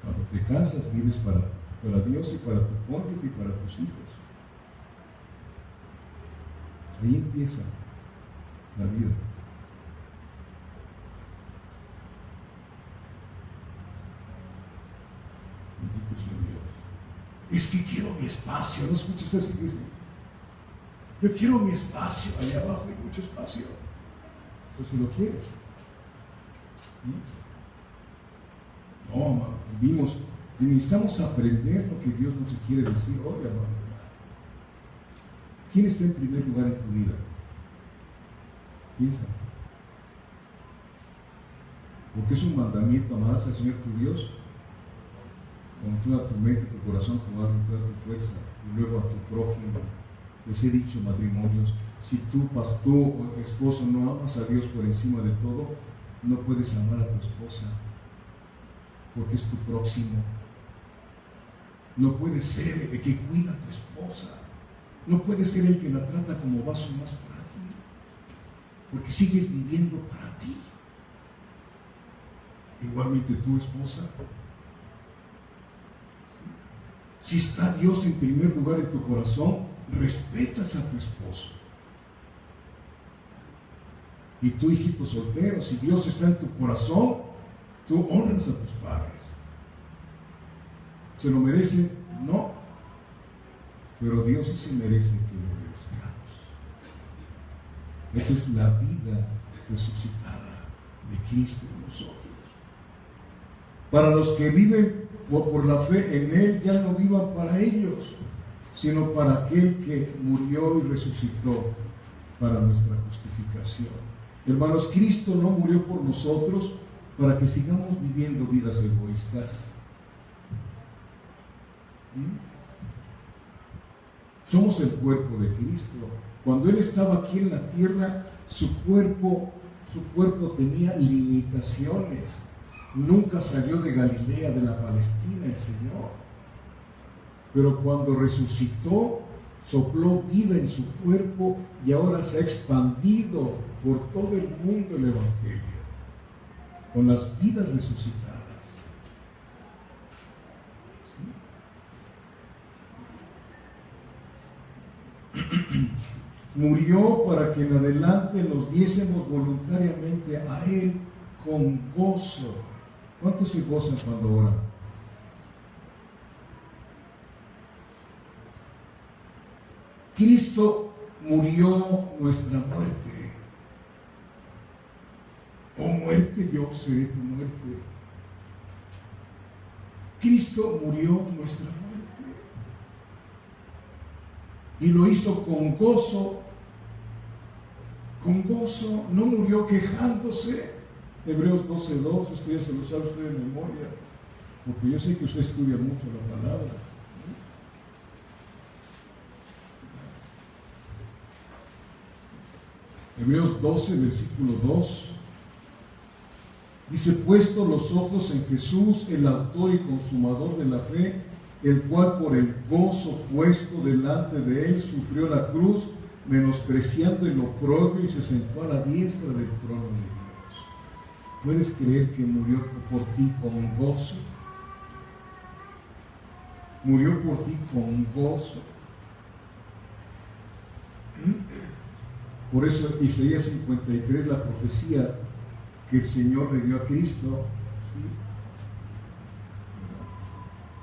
Cuando te casas, vives para Dios y para tu cónyuge y para tus hijos. Ahí empieza la vida. Bendito sea Dios. Es que quiero mi espacio. ¿No escuchas eso? Yo quiero mi espacio. Allá abajo hay mucho espacio. Pues si lo quieres. No, hermano. Vimos. Necesitamos aprender lo que Dios nos quiere decir hoy, hermano. ¿Quién está en primer lugar en tu vida? Piensa. Porque es un mandamiento: amarás al Señor tu Dios con toda tu mente, tu corazón, tu alma, toda tu fuerza, y luego a tu prójimo. Les he dicho, matrimonios, si tú, pastor o esposo, no amas a Dios por encima de todo, no puedes amar a tu esposa, porque es tu próximo. No puedes ser el que cuida a tu esposa. No puedes ser el que la trata como vaso más frágil, porque sigues viviendo para ti. Igualmente tu esposa. Si está Dios en primer lugar en tu corazón, respetas a tu esposo. Y tú, hijito soltero, si Dios está en tu corazón, tú honras a tus padres. ¿Se lo merecen? No. Pero Dios sí se merece que lo merezcamos. Esa es la vida resucitada de Cristo en nosotros. Para los que viven por la fe en Él, ya no vivan para ellos, sino para aquel que murió y resucitó para nuestra justificación. Hermanos, Cristo no murió por nosotros para que sigamos viviendo vidas egoístas. Somos el cuerpo de Cristo. Cuando Él estaba aquí en la tierra, su cuerpo tenía limitaciones. Nunca salió de Galilea, de la Palestina, el Señor. Pero cuando resucitó, sopló vida en su cuerpo y ahora se ha expandido por todo el mundo el Evangelio, con las vidas resucitadas. ¿Sí? murió para que en adelante nos diésemos voluntariamente a Él con gozo. ¿Cuántos se gozan cuando oran? Cristo murió nuestra muerte. Oh muerte, yo seré tu muerte. Cristo murió nuestra muerte. Y lo hizo con gozo. Con gozo, no murió quejándose. Hebreos 12:2, esto ya se lo sabe usted de memoria, porque yo sé que usted estudia mucho la palabra. Hebreos 12, versículo 2, dice: puesto los ojos en Jesús, el autor y consumador de la fe, el cual por el gozo puesto delante de él sufrió la cruz, menospreciando el oprobio, y se sentó a la diestra del trono de Dios. ¿Puedes creer que murió por ti con gozo? Murió por ti con gozo. Por eso Isaías 53, la profecía que el Señor le dio a Cristo, ¿sí?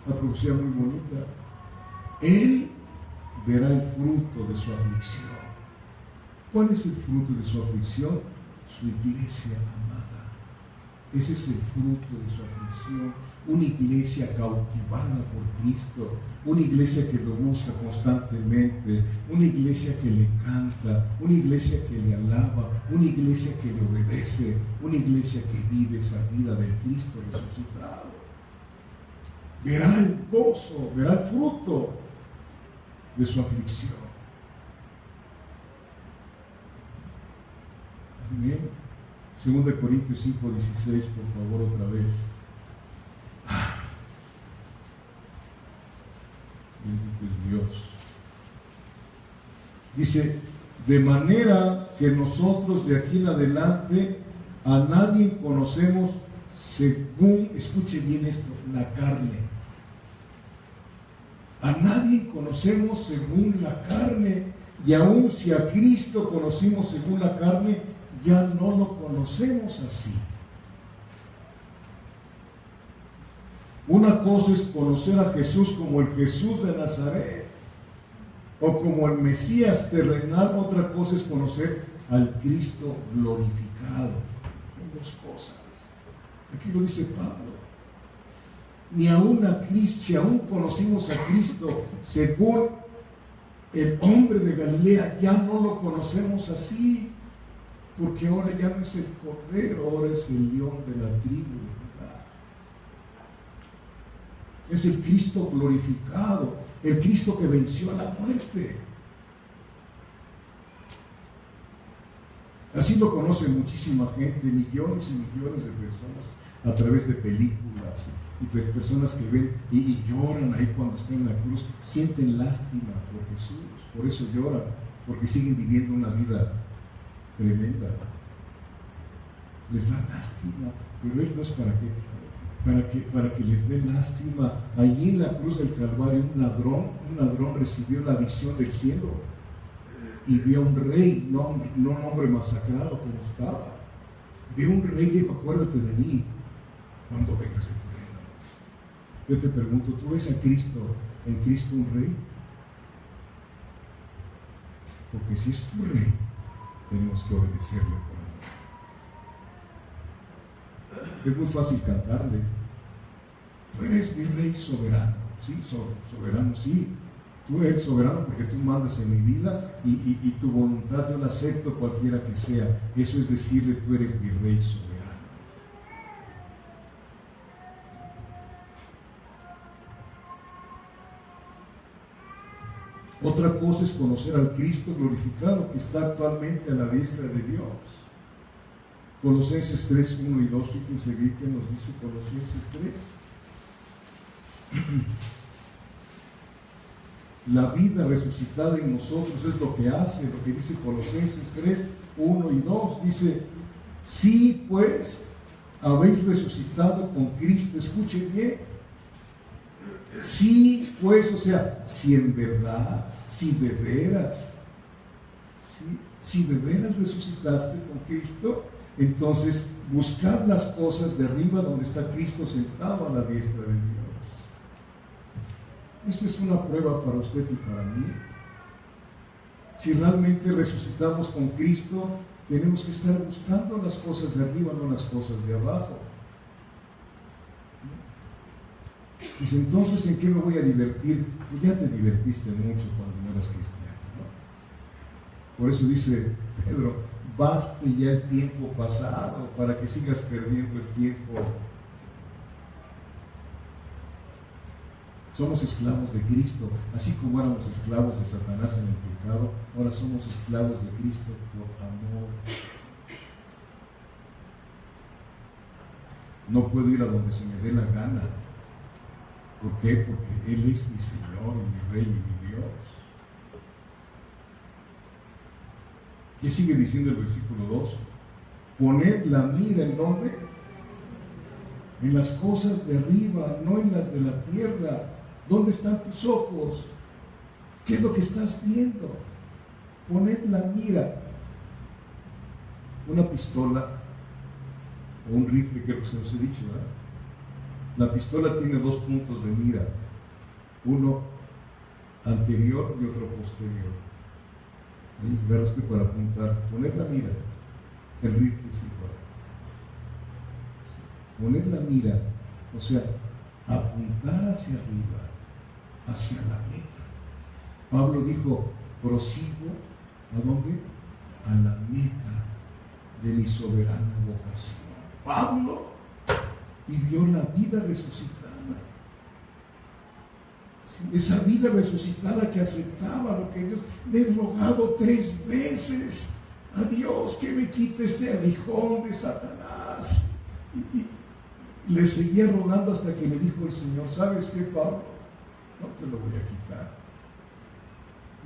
Una profecía muy bonita. Él verá el fruto de su aflicción. ¿Cuál es el fruto de su aflicción? Su iglesia amada. Ese es el fruto de su aflicción. Una iglesia cautivada por Cristo, una iglesia que lo busca constantemente, una iglesia que le canta, una iglesia que le alaba, una iglesia que le obedece, una iglesia que vive esa vida del Cristo resucitado. Verá el gozo, verá el fruto de su aflicción. Amén. 2 Corintios 5:16, por favor, otra vez. Bendito es Dios. Dice: de manera que nosotros de aquí en adelante a nadie conocemos según, escuche bien esto, la carne. A nadie conocemos según la carne, y aun si a Cristo conocimos según la carne, ya no lo conocemos así. Una cosa es conocer a Jesús como el Jesús de Nazaret o como el Mesías terrenal, otra cosa es conocer al Cristo glorificado. Son dos cosas. Aquí lo dice Pablo. Ni aún a Cristo, si aún conocimos a Cristo según el hombre de Galilea, ya no lo conocemos así, porque ahora ya no es el Cordero, ahora es el León de la tribu de Judá. Es el Cristo glorificado, el Cristo que venció a la muerte. Así lo conoce muchísima gente, millones y millones de personas a través de películas y personas que ven y lloran ahí cuando están en la cruz, sienten lástima por Jesús, por eso lloran, porque siguen viviendo una vida tremenda. Les da lástima, pero Él no es para que les dé lástima. Allí en la cruz del Calvario un ladrón recibió la visión del cielo y vio a un rey, no un hombre masacrado como estaba. Vio un rey y dijo: acuérdate de mí cuando vengas a tu reino. Yo te pregunto, ¿tú ves a Cristo, en Cristo un rey? Porque si es tu rey, tenemos que obedecerle por amor. Es muy fácil cantarle: tú eres mi rey soberano. Sí, soberano, sí. Tú eres soberano porque tú mandas en mi vida y tu voluntad yo la acepto cualquiera que sea. Eso es decirle: tú eres mi rey soberano. Otra cosa es conocer al Cristo glorificado que está actualmente a la diestra de Dios. Colosenses 3, 1 y 2, fíjense bien que nos dice Colosenses 3. La vida resucitada en nosotros es lo que hace, lo que dice Colosenses 3, 1 y 2. Dice: sí, pues, habéis resucitado con Cristo. Escuchen bien. Sí, pues, o sea, si en verdad, si de veras, ¿sí? Si de veras resucitaste con Cristo, entonces buscad las cosas de arriba donde está Cristo sentado a la diestra de Dios. Esto es una prueba para usted y para mí. Si realmente resucitamos con Cristo, tenemos que estar buscando las cosas de arriba, no las cosas de abajo. Pues entonces, ¿en qué me voy a divertir? Pues ya te divertiste mucho cuando no eras cristiano, ¿no? Por eso dice Pedro, baste ya el tiempo pasado para que sigas perdiendo el tiempo. Somos esclavos de Cristo, así como éramos esclavos de Satanás en el pecado, ahora somos esclavos de Cristo por amor. No puedo ir a donde se me dé la gana. ¿Por qué? Porque Él es mi Señor, mi Rey y mi Dios. ¿Qué sigue diciendo el versículo 2? Poned la mira en ¿dónde? En las cosas de arriba, no en las de la tierra. ¿Dónde están tus ojos? ¿Qué es lo que estás viendo? Poned la mira. Una pistola o un rifle, creo que se los he dicho, ¿verdad? La pistola tiene dos puntos de mira, uno anterior y otro posterior. Ahí verá usted para apuntar, poner la mira, el rifle es igual. Poner la mira, o sea, apuntar hacia arriba, hacia la meta. Pablo dijo, prosigo, ¿a dónde? A la meta de mi soberana vocación. Pablo vivió la vida resucitada. ¿Sí? Esa vida resucitada que aceptaba lo que Dios le he rogado 3 veces a Dios que me quite este aguijón de Satanás. Y le seguía rogando hasta que le dijo el Señor, ¿sabes qué, Pablo? No te lo voy a quitar.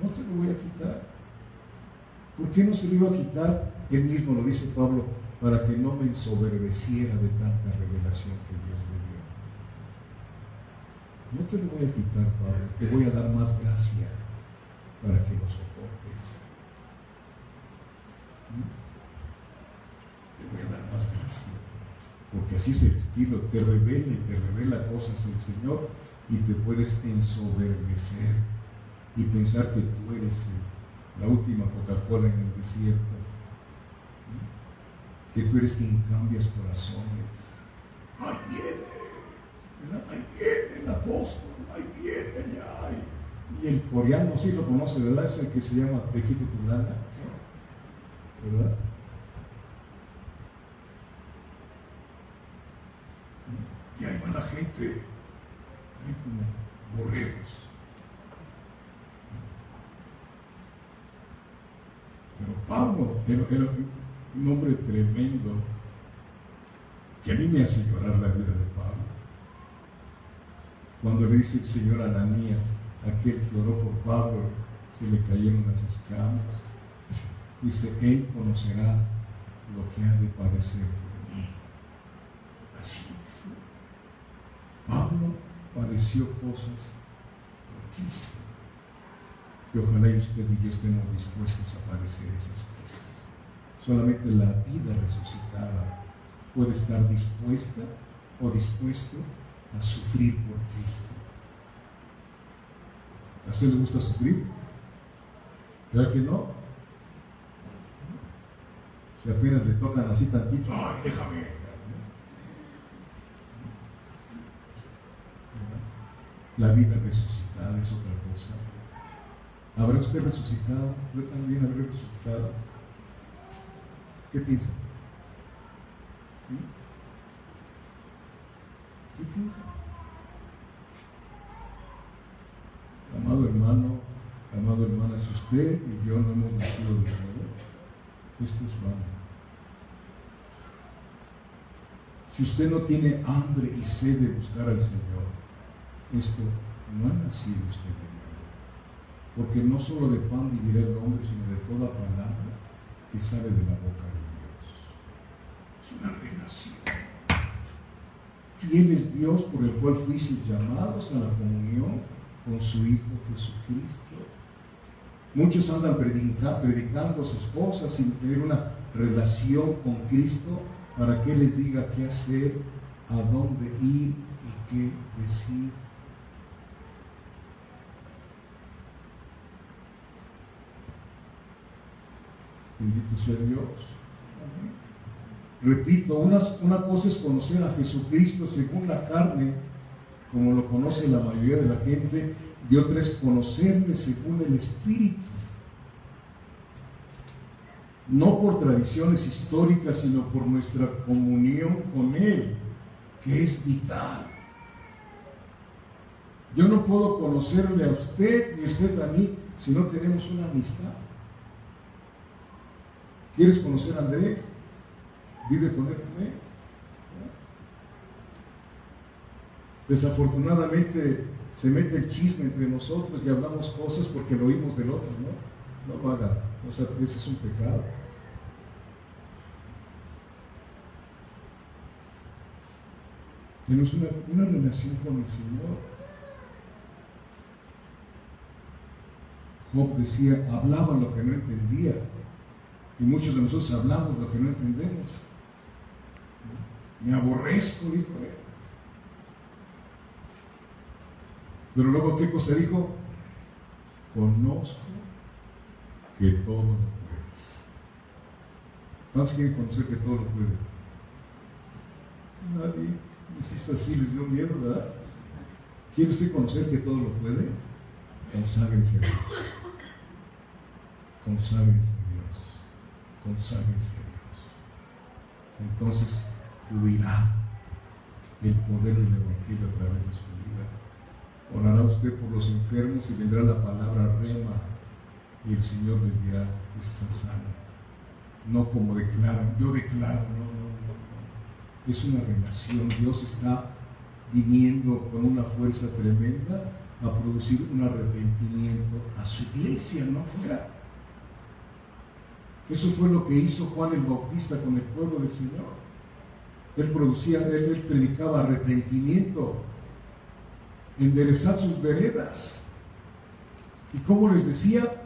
No te lo voy a quitar. ¿Por qué no se lo iba a quitar? Él mismo lo dice Pablo, para que no me ensoberbeciera de tanta revelación que Dios me dio. No te lo voy a quitar, Pablo, te voy a dar más gracia para que lo soportes. Te voy a dar más gracia, porque así es el estilo, te revela y te revela cosas el Señor y te puedes ensoberbecer y pensar que tú eres la última Coca-Cola en el desierto. Que tú eres quien cambias corazones. Ahí viene, ¿verdad? Ahí viene el apóstol, ahí viene ya. Y el coreano sí lo conoce, ¿verdad? Es el que se llama Te quite tu lana, ¿no? ¿Verdad? Y ahí va la gente, ahí como borregos. Pero Pablo era un hombre tremendo que a mí me hace llorar la vida de Pablo. Cuando le dice el Señor a Ananías, aquel que oró por Pablo, se le cayeron las escamas. Dice, Él conocerá lo que ha de padecer por mí. Así es. Pablo padeció cosas por Cristo. Que ojalá usted y yo estemos dispuestos a padecer esas cosas. Solamente la vida resucitada puede estar dispuesta o dispuesto a sufrir por Cristo. ¿A usted le gusta sufrir? ¿Verdad que no? Si apenas le tocan así tantito, ¡ay, déjame! La vida resucitada es otra cosa. ¿Habrá usted resucitado? Yo también habré resucitado. ¿Qué piensa? ¿Qué piensa? Amado hermano, amado hermana, si usted y yo no hemos nacido de nuevo, esto es vano. Si usted no tiene hambre y sed de buscar al Señor, esto no ha nacido usted de nuevo. Porque no solo de pan vivirá el hombre, sino de toda palabra que sale de la boca de Dios. Es una relación. Fiel es Dios por el cual fuisteis llamados a la comunión con su Hijo Jesucristo. Muchos andan predicando a su esposa sin tener una relación con Cristo para que les diga qué hacer, a dónde ir y qué decir. Bendito sea Dios. Amén. Repito, una cosa es conocer a Jesucristo según la carne, como lo conoce la mayoría de la gente, y otra es conocerle según el Espíritu. No por tradiciones históricas, sino por nuestra comunión con Él, que es vital. Yo no puedo conocerle a usted, ni usted a mí, si no tenemos una amistad. ¿Quieres conocer a Andrés? Vive con él. Desafortunadamente se mete el chisme entre nosotros y hablamos cosas porque lo oímos del otro, ¿no? No lo haga. O sea, ese es un pecado. Tenemos una relación con el Señor. Job decía, hablaba lo que no entendía. Y muchos de nosotros hablamos lo que no entendemos. Me aborrezco, dijo él. Pero luego, ¿qué cosa dijo? Conozco que todo lo puedes. ¿Cuántos quieren conocer que todo lo puede? Nadie. Insisto, así les dio miedo, ¿verdad? ¿Quiere usted conocer que todo lo puede? Conságrese a Dios. Conságrese a Dios. Conságrese a Dios. Entonces fluirá el poder del Evangelio a través de su vida. Orará usted por los enfermos y vendrá la palabra rema y el Señor les dirá, está sano. No como declaran, yo declaro, no. Es una relación. Dios está viniendo con una fuerza tremenda a producir un arrepentimiento a su iglesia, no fuera. Eso fue lo que hizo Juan el Bautista con el pueblo del Señor. Él predicaba arrepentimiento, enderezar sus veredas. ¿Y cómo les decía?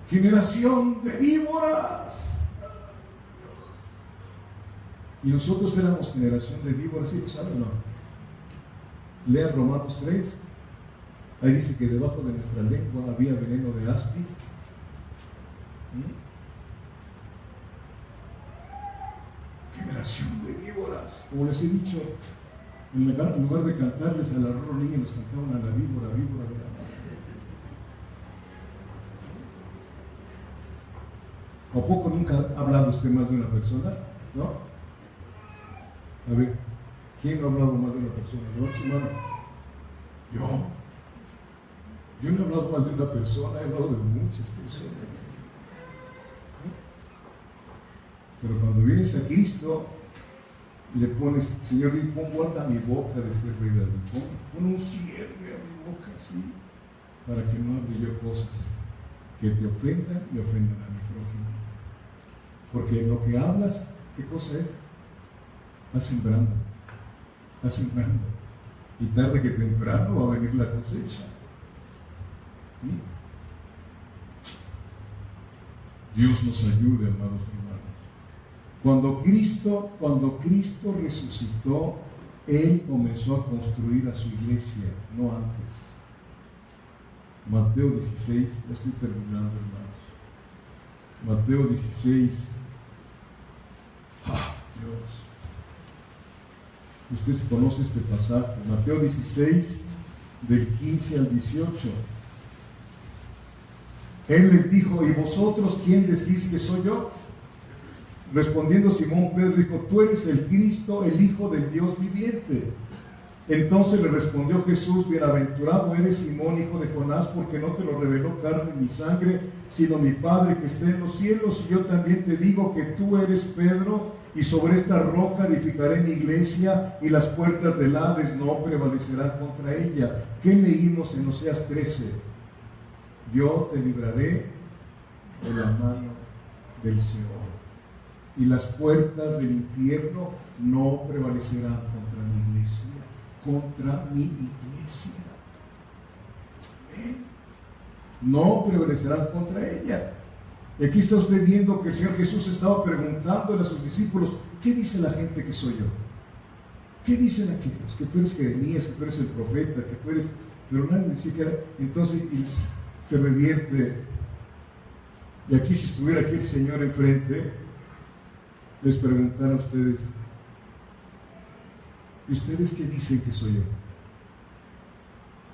Generación de víboras. Y nosotros éramos generación de víboras, ¿sí lo saben o no? Lean Romanos 3. Ahí dice que debajo de nuestra lengua había veneno de áspid. Generación de víboras. Como les he dicho, en lugar de cantarles al arroz, los niños les cantaban a la víbora de la madre. ¿A poco nunca ha hablado usted más de una persona? ¿No? A ver, ¿quién no ha hablado más de una persona? Levanta su mano. Yo no he hablado más de una persona, he hablado de muchas personas. Pero cuando vienes a Cristo, le pones, Señor, pon guarda mi boca de ser rey de David, pon un cierre a mi boca así, para que no hable yo cosas que te ofendan y ofendan a mi prójimo. Porque lo que hablas, ¿qué cosa es? Estás sembrando. Y tarde que temprano va a venir la cosecha. Dios nos ayude, amados hermanos. Cuando Cristo resucitó, Él comenzó a construir a su iglesia, no antes. Mateo 16, ya estoy terminando, hermanos. Mateo 16. Dios. Usted conoce este pasaje, Mateo 16, del 15 al 18. Él les dijo, ¿y vosotros quién decís que soy yo? Respondiendo Simón Pedro dijo, tú eres el Cristo, el Hijo del Dios viviente. Entonces le respondió Jesús, bienaventurado eres Simón, hijo de Jonás, porque no te lo reveló carne ni sangre, sino mi Padre que está en los cielos. Y yo también te digo que tú eres Pedro, y sobre esta roca edificaré mi iglesia, y las puertas del Hades no prevalecerán contra ella. ¿Qué leímos en Oseas 13? Yo te libraré de la mano del Seol, y las puertas del infierno no prevalecerán contra mi iglesia. Contra mi iglesia. Amén. no prevalecerán contra ella. Y aquí está usted viendo que el Señor Jesús estaba preguntándole a sus discípulos, ¿qué dice la gente que soy yo? ¿Qué dicen aquellos? Que tú eres Jeremías, que tú eres el profeta, que tú eres... Pero nadie decía que era... Entonces se revierte. Y aquí, si estuviera aquí el Señor enfrente, les preguntara a ustedes, ¿y ustedes qué dicen que soy yo?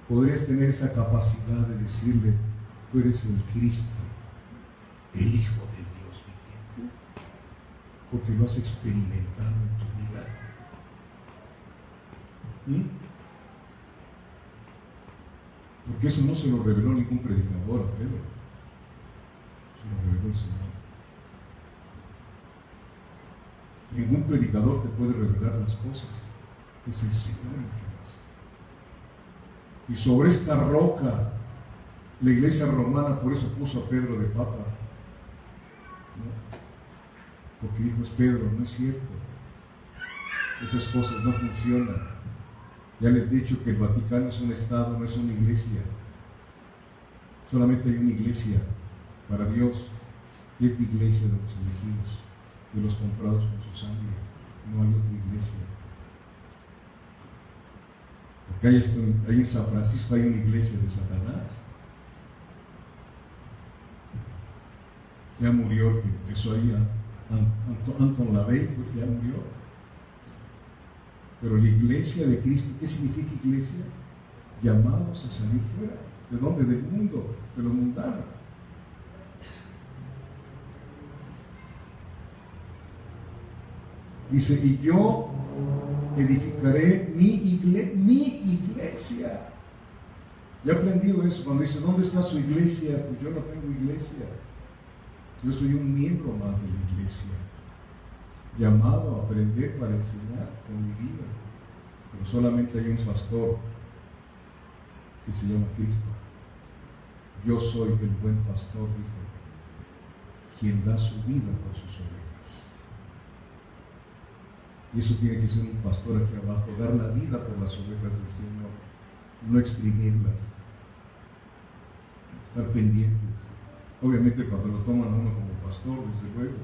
Podrías tener esa capacidad de decirle, tú eres el Cristo, el Hijo del Dios viviente, porque lo has experimentado en tu vida. Porque eso no se lo reveló ningún predicador a Pedro, se lo reveló el Señor. Ningún predicador te puede revelar las cosas, es el Señor el que lo hace. Y sobre esta roca, la iglesia romana por eso puso a Pedro de papa, ¿no? Porque dijo, es Pedro, no es cierto, esas cosas no funcionan. Ya les he dicho que el Vaticano es un estado, no es una iglesia. Solamente hay una iglesia para Dios, y es la iglesia de los elegidos, de los comprados con su sangre. No hay otra iglesia. Porque ahí en San Francisco hay una iglesia de Satanás. Ya murió, que empezó ahí Anton LaVey, porque ya murió. Pero la iglesia de Cristo, ¿qué significa iglesia? Llamados a salir fuera. ¿De dónde? Del mundo, de lo mundano. Dice, y yo edificaré mi iglesia. Ya he aprendido eso. Cuando dice, ¿dónde está su iglesia? Pues yo no tengo iglesia. Yo soy un miembro más de la iglesia, llamado a aprender para enseñar con mi vida. Pero solamente hay un pastor que se llama Cristo. Yo soy el buen pastor, dijo, quien da su vida por sus ovejas. Y eso tiene que ser un pastor aquí abajo, dar la vida por las ovejas del Señor, no exprimirlas, estar pendientes. Obviamente cuando lo toman a uno como pastor, desde luego.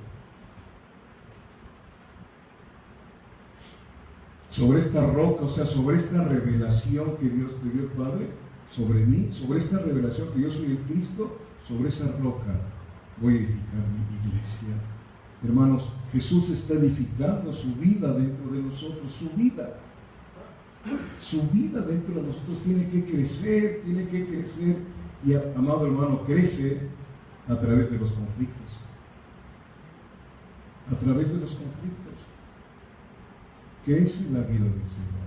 Sobre esta roca, o sea, sobre esta revelación que Dios le dio el Padre, sobre mí, sobre esta revelación que yo soy el Cristo, sobre esa roca voy a edificar mi iglesia. Hermanos, Jesús está edificando su vida dentro de nosotros, su vida dentro de nosotros tiene que crecer, y amado hermano, crece a través de los conflictos, crece la vida del Señor.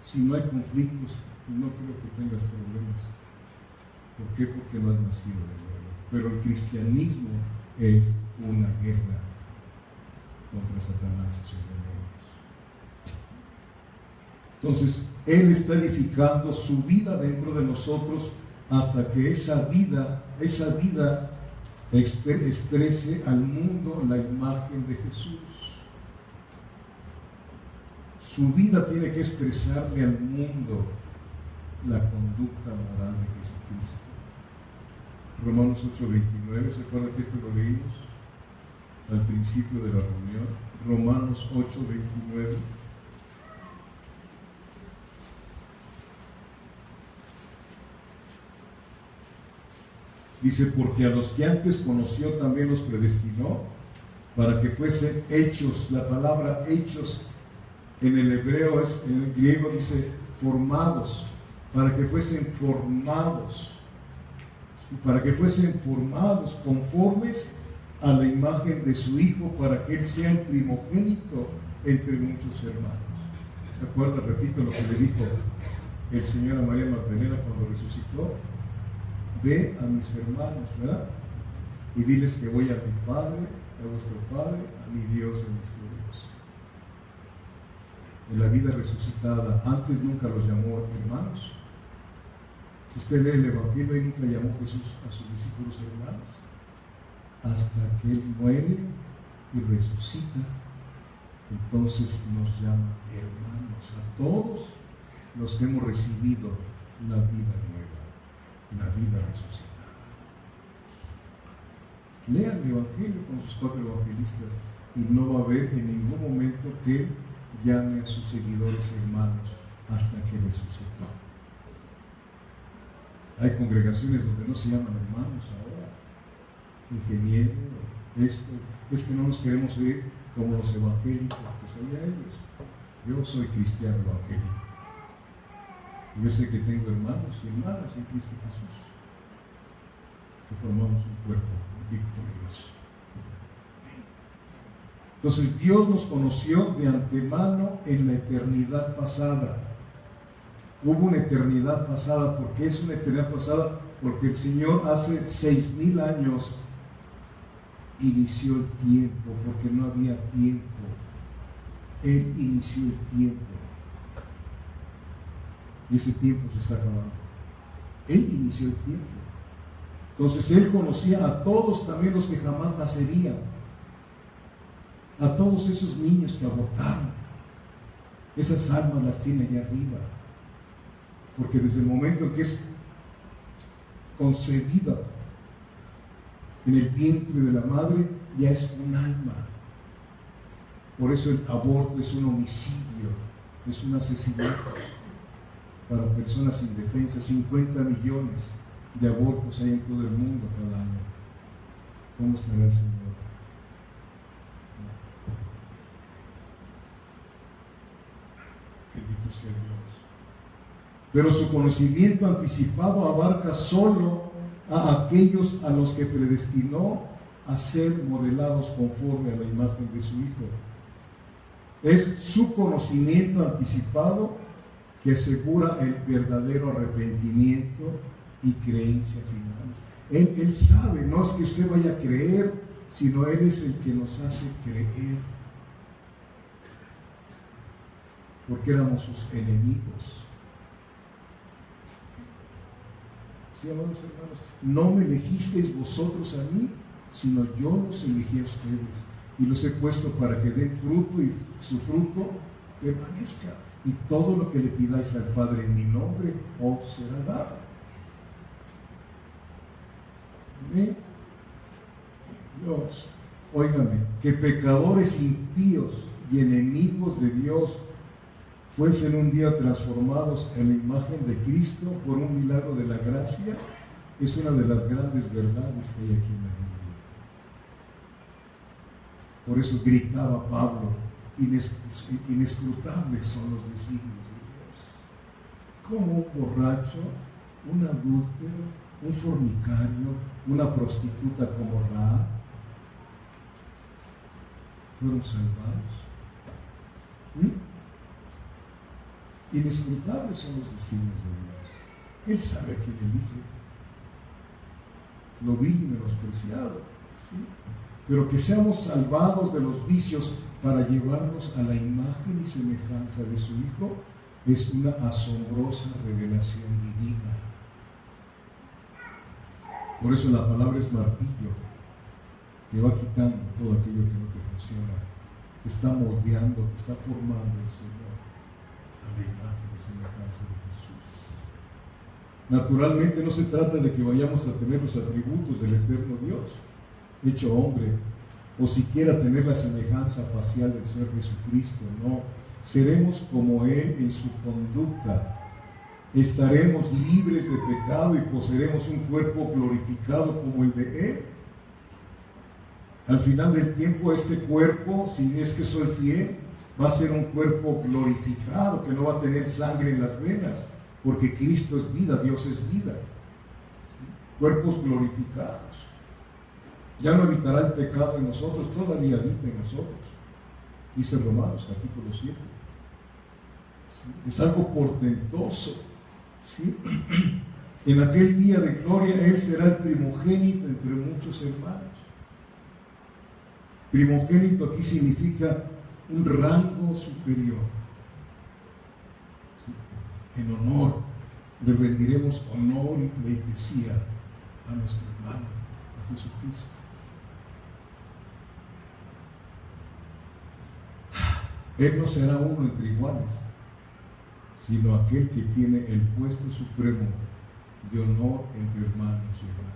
Si no hay conflictos, no creo que tengas problemas. ¿Por qué? Porque no has nacido de nuevo. Pero el cristianismo es una guerra contra Satanás y sus demonios. Entonces, Él está edificando su vida dentro de nosotros hasta que esa vida exprese al mundo la imagen de Jesús. Su vida tiene que expresarle al mundo la conducta moral de Jesucristo. Romanos 8:29, ¿se acuerda que esto lo leímos al principio de la reunión? Romanos 8:29. Dice, porque a los que antes conoció también los predestinó para que fuesen hechos. La palabra hechos en el hebreo en el griego dice formados, para que fuesen formados, para que fuesen formados conformes a la imagen de su Hijo, para que Él sea el primogénito entre muchos hermanos. ¿Se acuerda? Repito lo que le dijo el Señor a María Magdalena cuando resucitó. Ve a mis hermanos, ¿verdad? Y diles que voy a mi Padre, a vuestro Padre, a mi Dios y a nuestro Dios. En la vida resucitada, antes nunca los llamó hermanos. Si usted lee el Evangelio, y nunca llamó Jesús a sus discípulos hermanos, hasta que Él muere y resucita, entonces nos llama hermanos a todos los que hemos recibido la vida nueva, la vida resucitada. Lean el Evangelio con sus 4 evangelistas y no va a haber en ningún momento que llame a sus seguidores hermanos hasta que resucitó. Hay congregaciones donde no se llaman hermanos ahora, ingeniero, esto, es que no nos queremos ver como los evangélicos, pues allá ellos. Yo soy cristiano evangélico. Yo sé que tengo hermanos y hermanas en Cristo Jesús, que formamos un cuerpo victorioso. Entonces Dios nos conoció de antemano en la eternidad pasada. Hubo una eternidad pasada. ¿Por qué es una eternidad pasada? Porque el Señor hace 6,000 años inició el tiempo, porque no había tiempo. Él inició el tiempo. Y ese tiempo se está acabando. Él inició el tiempo. Entonces Él conocía a todos, también los que jamás nacerían, a todos esos niños que abortaron. Esas almas las tiene allá arriba, porque desde el momento en que es concebida en el vientre de la madre, ya es un alma. Por eso el aborto es un homicidio, es un asesinato para personas indefensas. 50 millones de abortos hay en todo el mundo cada año. ¿Cómo estará el Señor? Bendito sea Dios. Pero su conocimiento anticipado abarca solo a aquellos a los que predestinó a ser modelados conforme a la imagen de su Hijo. Es su conocimiento anticipado que asegura el verdadero arrepentimiento y creencia finales. Él sabe, no es que usted vaya a creer, sino Él es el que nos hace creer. Porque éramos sus enemigos. ¿Sí, amados hermanos? No me elegisteis vosotros a mí, sino yo los elegí a ustedes. Y los he puesto para que den fruto y su fruto permanezca. Y todo lo que le pidáis al Padre en mi nombre os será dado. Amén. Dios, óigame, que pecadores impíos y enemigos de Dios fuesen un día transformados en la imagen de Cristo por un milagro de la gracia, es una de las grandes verdades que hay aquí en la Biblia. Por eso gritaba Pablo, inescrutables son los designios de Dios. Como un borracho, un adúltero, un fornicario, una prostituta como Rahab fueron salvados. Inescrutables son los designios de Dios. Él sabe a quién elige. Lo vil y menospreciado, ¿sí? Pero que seamos salvados de los vicios para llevarnos a la imagen y semejanza de su Hijo es una asombrosa revelación divina. Por eso la palabra es martillo, que va quitando todo aquello que no te funciona, te está moldeando, te está formando el Señor a la imagen y semejanza de Jesús. Naturalmente no se trata de que vayamos a tener los atributos del eterno Dios hecho hombre, o siquiera tener la semejanza facial del Señor Jesucristo. No, seremos como Él en su conducta. Estaremos libres de pecado y poseeremos un cuerpo glorificado como el de Él. Al final del tiempo, este cuerpo, si es que soy fiel, va a ser un cuerpo glorificado, que no va a tener sangre en las venas, porque Cristo es vida, Dios es vida. Cuerpos glorificados. Ya no habitará el pecado en nosotros, todavía habita en nosotros. Dice Romanos capítulo 7. ¿Sí? Es algo portentoso. ¿Sí? En aquel día de gloria Él será el primogénito entre muchos hermanos. Primogénito aquí significa un rango superior. ¿Sí? En honor, le rendiremos honor y pleitesía a nuestro hermano, a Jesucristo. Él no será uno entre iguales, sino aquel que tiene el puesto supremo de honor entre hermanos y hermanas.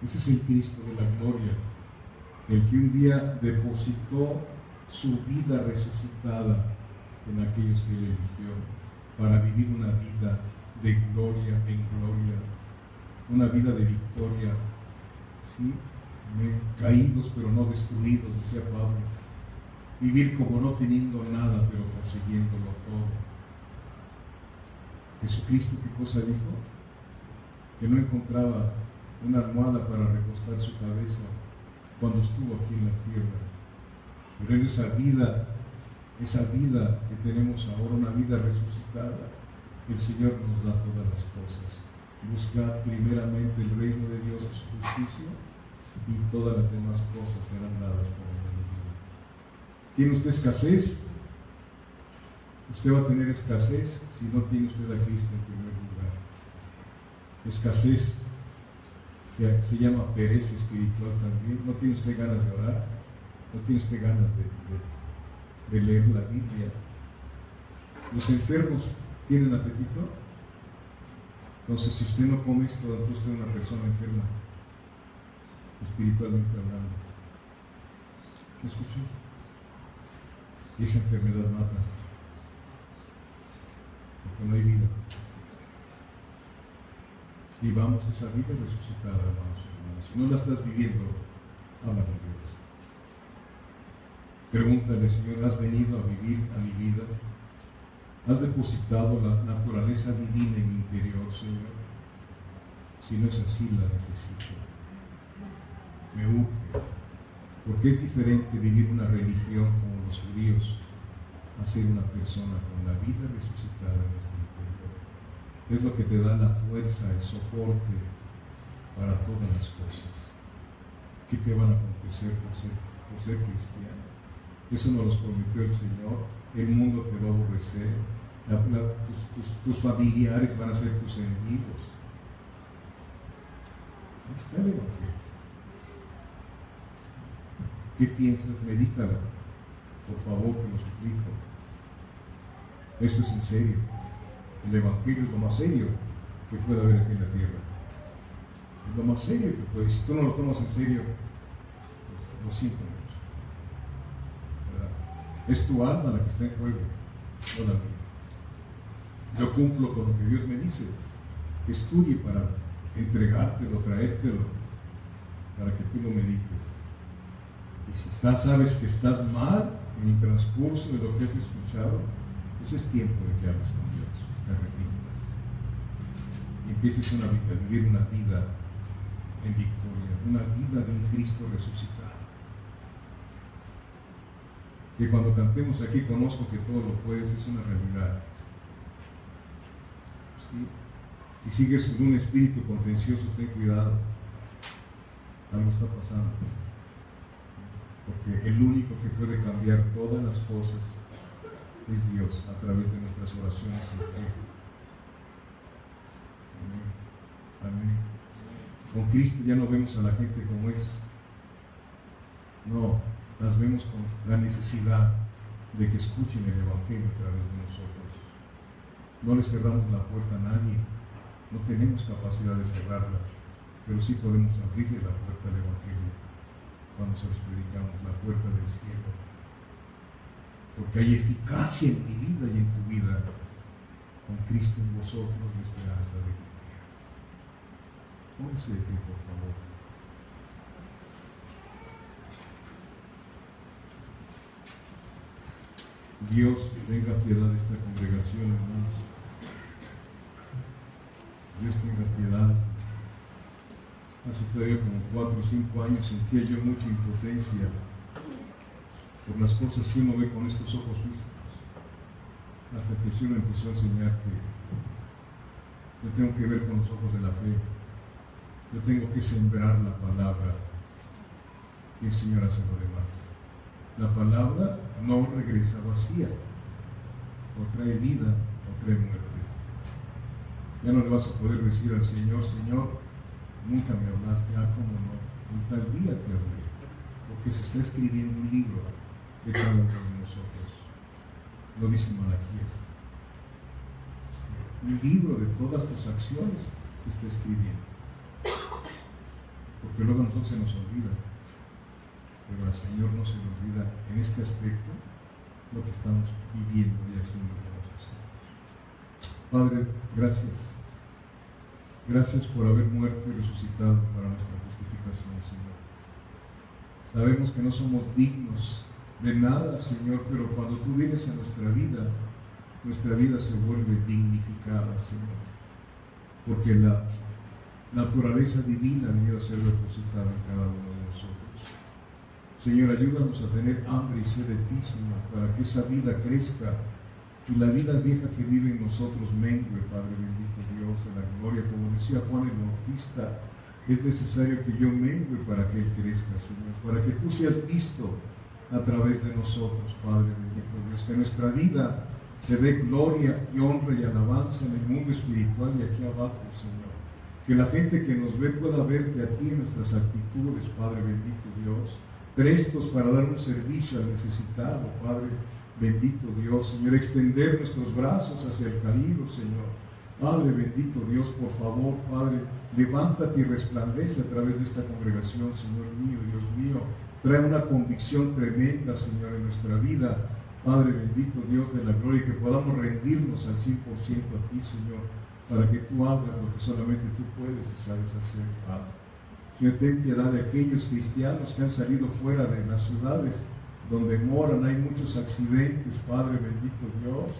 Ese es el Cristo de la gloria, el que un día depositó su vida resucitada en aquellos que Él eligió para vivir una vida de gloria en gloria, una vida de victoria, ¿sí? Caídos pero no destruidos, decía Pablo. Vivir como no teniendo nada, pero consiguiéndolo todo. Jesucristo, ¿qué cosa dijo? Que no encontraba una almohada para recostar su cabeza cuando estuvo aquí en la tierra. Pero en esa vida que tenemos ahora, una vida resucitada, el Señor nos da todas las cosas. Buscad primeramente el reino de Dios y su justicia, y todas las demás cosas serán dadas por añadidura. ¿Tiene usted escasez? Usted va a tener escasez si no tiene usted a Cristo en primer lugar. Escasez que se llama pereza espiritual también. ¿No tiene usted ganas de orar? ¿No tiene usted ganas de leer la Biblia? ¿Los enfermos tienen apetito? Entonces, si usted no come esto, entonces usted es una persona enferma, espiritualmente hablando. ¿Me escuchó? Y esa enfermedad mata, porque no hay vida. Y vamos a esa vida resucitada, hermanos. Si no la estás viviendo, habla con Dios. Pregúntale, Señor, ¿has venido a vivir a mi vida? ¿Has depositado la naturaleza divina en mi interior, Señor? Si no es así, la necesito. Me urge. Porque es diferente vivir una religión como los judíos a ser una persona con la vida resucitada en este interior. Es lo que te da la fuerza, el soporte para todas las cosas que te van a acontecer por ser cristiano. Eso nos los prometió el Señor. El mundo te va a aborrecer. Tus familiares van a ser tus enemigos. Ahí está el Evangelio. ¿Qué piensas? Medítalo. Por favor, te lo suplico. Esto es en serio. El Evangelio es lo más serio que puede haber aquí en la tierra. Es lo más serio que puede. Si tú no lo tomas en serio, pues lo siento mucho. ¿Verdad? Es tu alma la que está en juego, no la mía. Yo cumplo con lo que Dios me dice, que estudie para entregártelo, traértelo, para que tú lo medites. Y si sabes que estás mal en el transcurso de lo que has escuchado, pues es tiempo de que hables con Dios, te arrepientas y empieces a vivir una vida en victoria, una vida de un Cristo resucitado. Que cuando cantemos aquí, conozco que todo lo puedes, es una realidad. ¿Sí? Si sigues con un espíritu contencioso, ten cuidado, algo está pasando. Porque el único que puede cambiar todas las cosas es Dios, a través de nuestras oraciones en fe. Amén. Amén. Con Cristo ya no vemos a la gente como es. No, las vemos con la necesidad de que escuchen el Evangelio a través de nosotros. No le cerramos la puerta a nadie. No tenemos capacidad de cerrarla, pero sí podemos abrirle la puerta al Evangelio cuando se los predicamos, la puerta del cielo. Porque hay eficacia en mi vida y en tu vida, con Cristo en vosotros, la esperanza de gloria. Póngase de pie, por favor. Dios tenga piedad de esta congregación, hermanos. Dios tenga piedad. Hace todavía como 4 o 5 años sentía yo mucha impotencia por las cosas que uno ve con estos ojos físicos, hasta que el Señor me empezó a enseñar que yo tengo que ver con los ojos de la fe. Yo tengo que sembrar la palabra y el Señor hace lo demás. La palabra no regresa vacía, o trae vida o trae muerte. Ya no le vas a poder decir al Señor, Señor, nunca me hablaste, cómo no, en tal día te hablé, porque se está escribiendo un libro de cada uno de nosotros. Lo dice Malaquías. Un libro de todas tus acciones se está escribiendo. porque luego a nosotros se nos olvida, pero al Señor no se le olvida en este aspecto lo que estamos viviendo y haciendo con nosotros. Padre, gracias. Gracias por haber muerto y resucitado para nuestra justificación, Señor. Sabemos que no somos dignos de nada, Señor, pero cuando tú vienes a nuestra vida se vuelve dignificada, Señor, porque la naturaleza divina ha venido a ser depositada en cada uno de nosotros. Señor, ayúdanos a tener hambre y sed de ti, Señor, para que esa vida crezca y la vida vieja que vive en nosotros mengue, Padre bendito Dios de la gloria. Como decía Juan el Bautista, es necesario que yo mengue para que Él crezca, Señor, para que tú seas visto a través de nosotros, Padre bendito Dios, que nuestra vida te dé gloria y honra y alabanza en el mundo espiritual y aquí abajo, Señor. Que la gente que nos ve pueda verte a ti en nuestras actitudes, Padre bendito Dios, prestos para dar un servicio al necesitado, Padre bendito Dios, Señor, extender nuestros brazos hacia el caído, Señor. Padre bendito Dios, por favor, Padre, levántate y resplandece a través de esta congregación, Señor mío, Dios mío. Trae una convicción tremenda, Señor, en nuestra vida, Padre bendito Dios de la gloria, que podamos rendirnos al 100% a ti, Señor, para que tú hagas lo que solamente tú puedes y sabes hacer, Padre. Señor, ten piedad de aquellos cristianos que han salido fuera de las ciudades donde moran, hay muchos accidentes, Padre bendito Dios,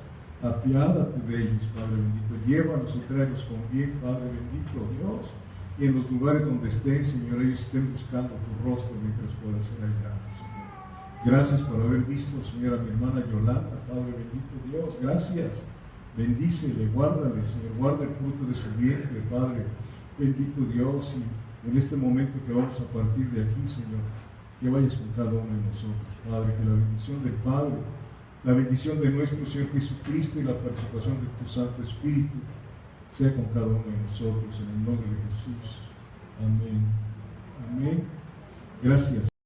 apiádate de ellos, Padre bendito, llévalos y tráelos con bien, Padre bendito Dios, y en los lugares donde estén, Señor, ellos estén buscando tu rostro mientras pueda ser hallado, Señor. Gracias por haber visto, Señor, a mi hermana Yolanda, Padre bendito Dios, gracias, bendícele, guárdale, Señor, guarda el fruto de su vientre, Padre bendito Dios, y en este momento que vamos a partir de aquí, Señor, que vayas con cada uno de nosotros, Padre, que la bendición del Padre, la bendición de nuestro Señor Jesucristo y la participación de tu Santo Espíritu sea con cada uno de nosotros, en el nombre de Jesús. Amén. Amén. Gracias.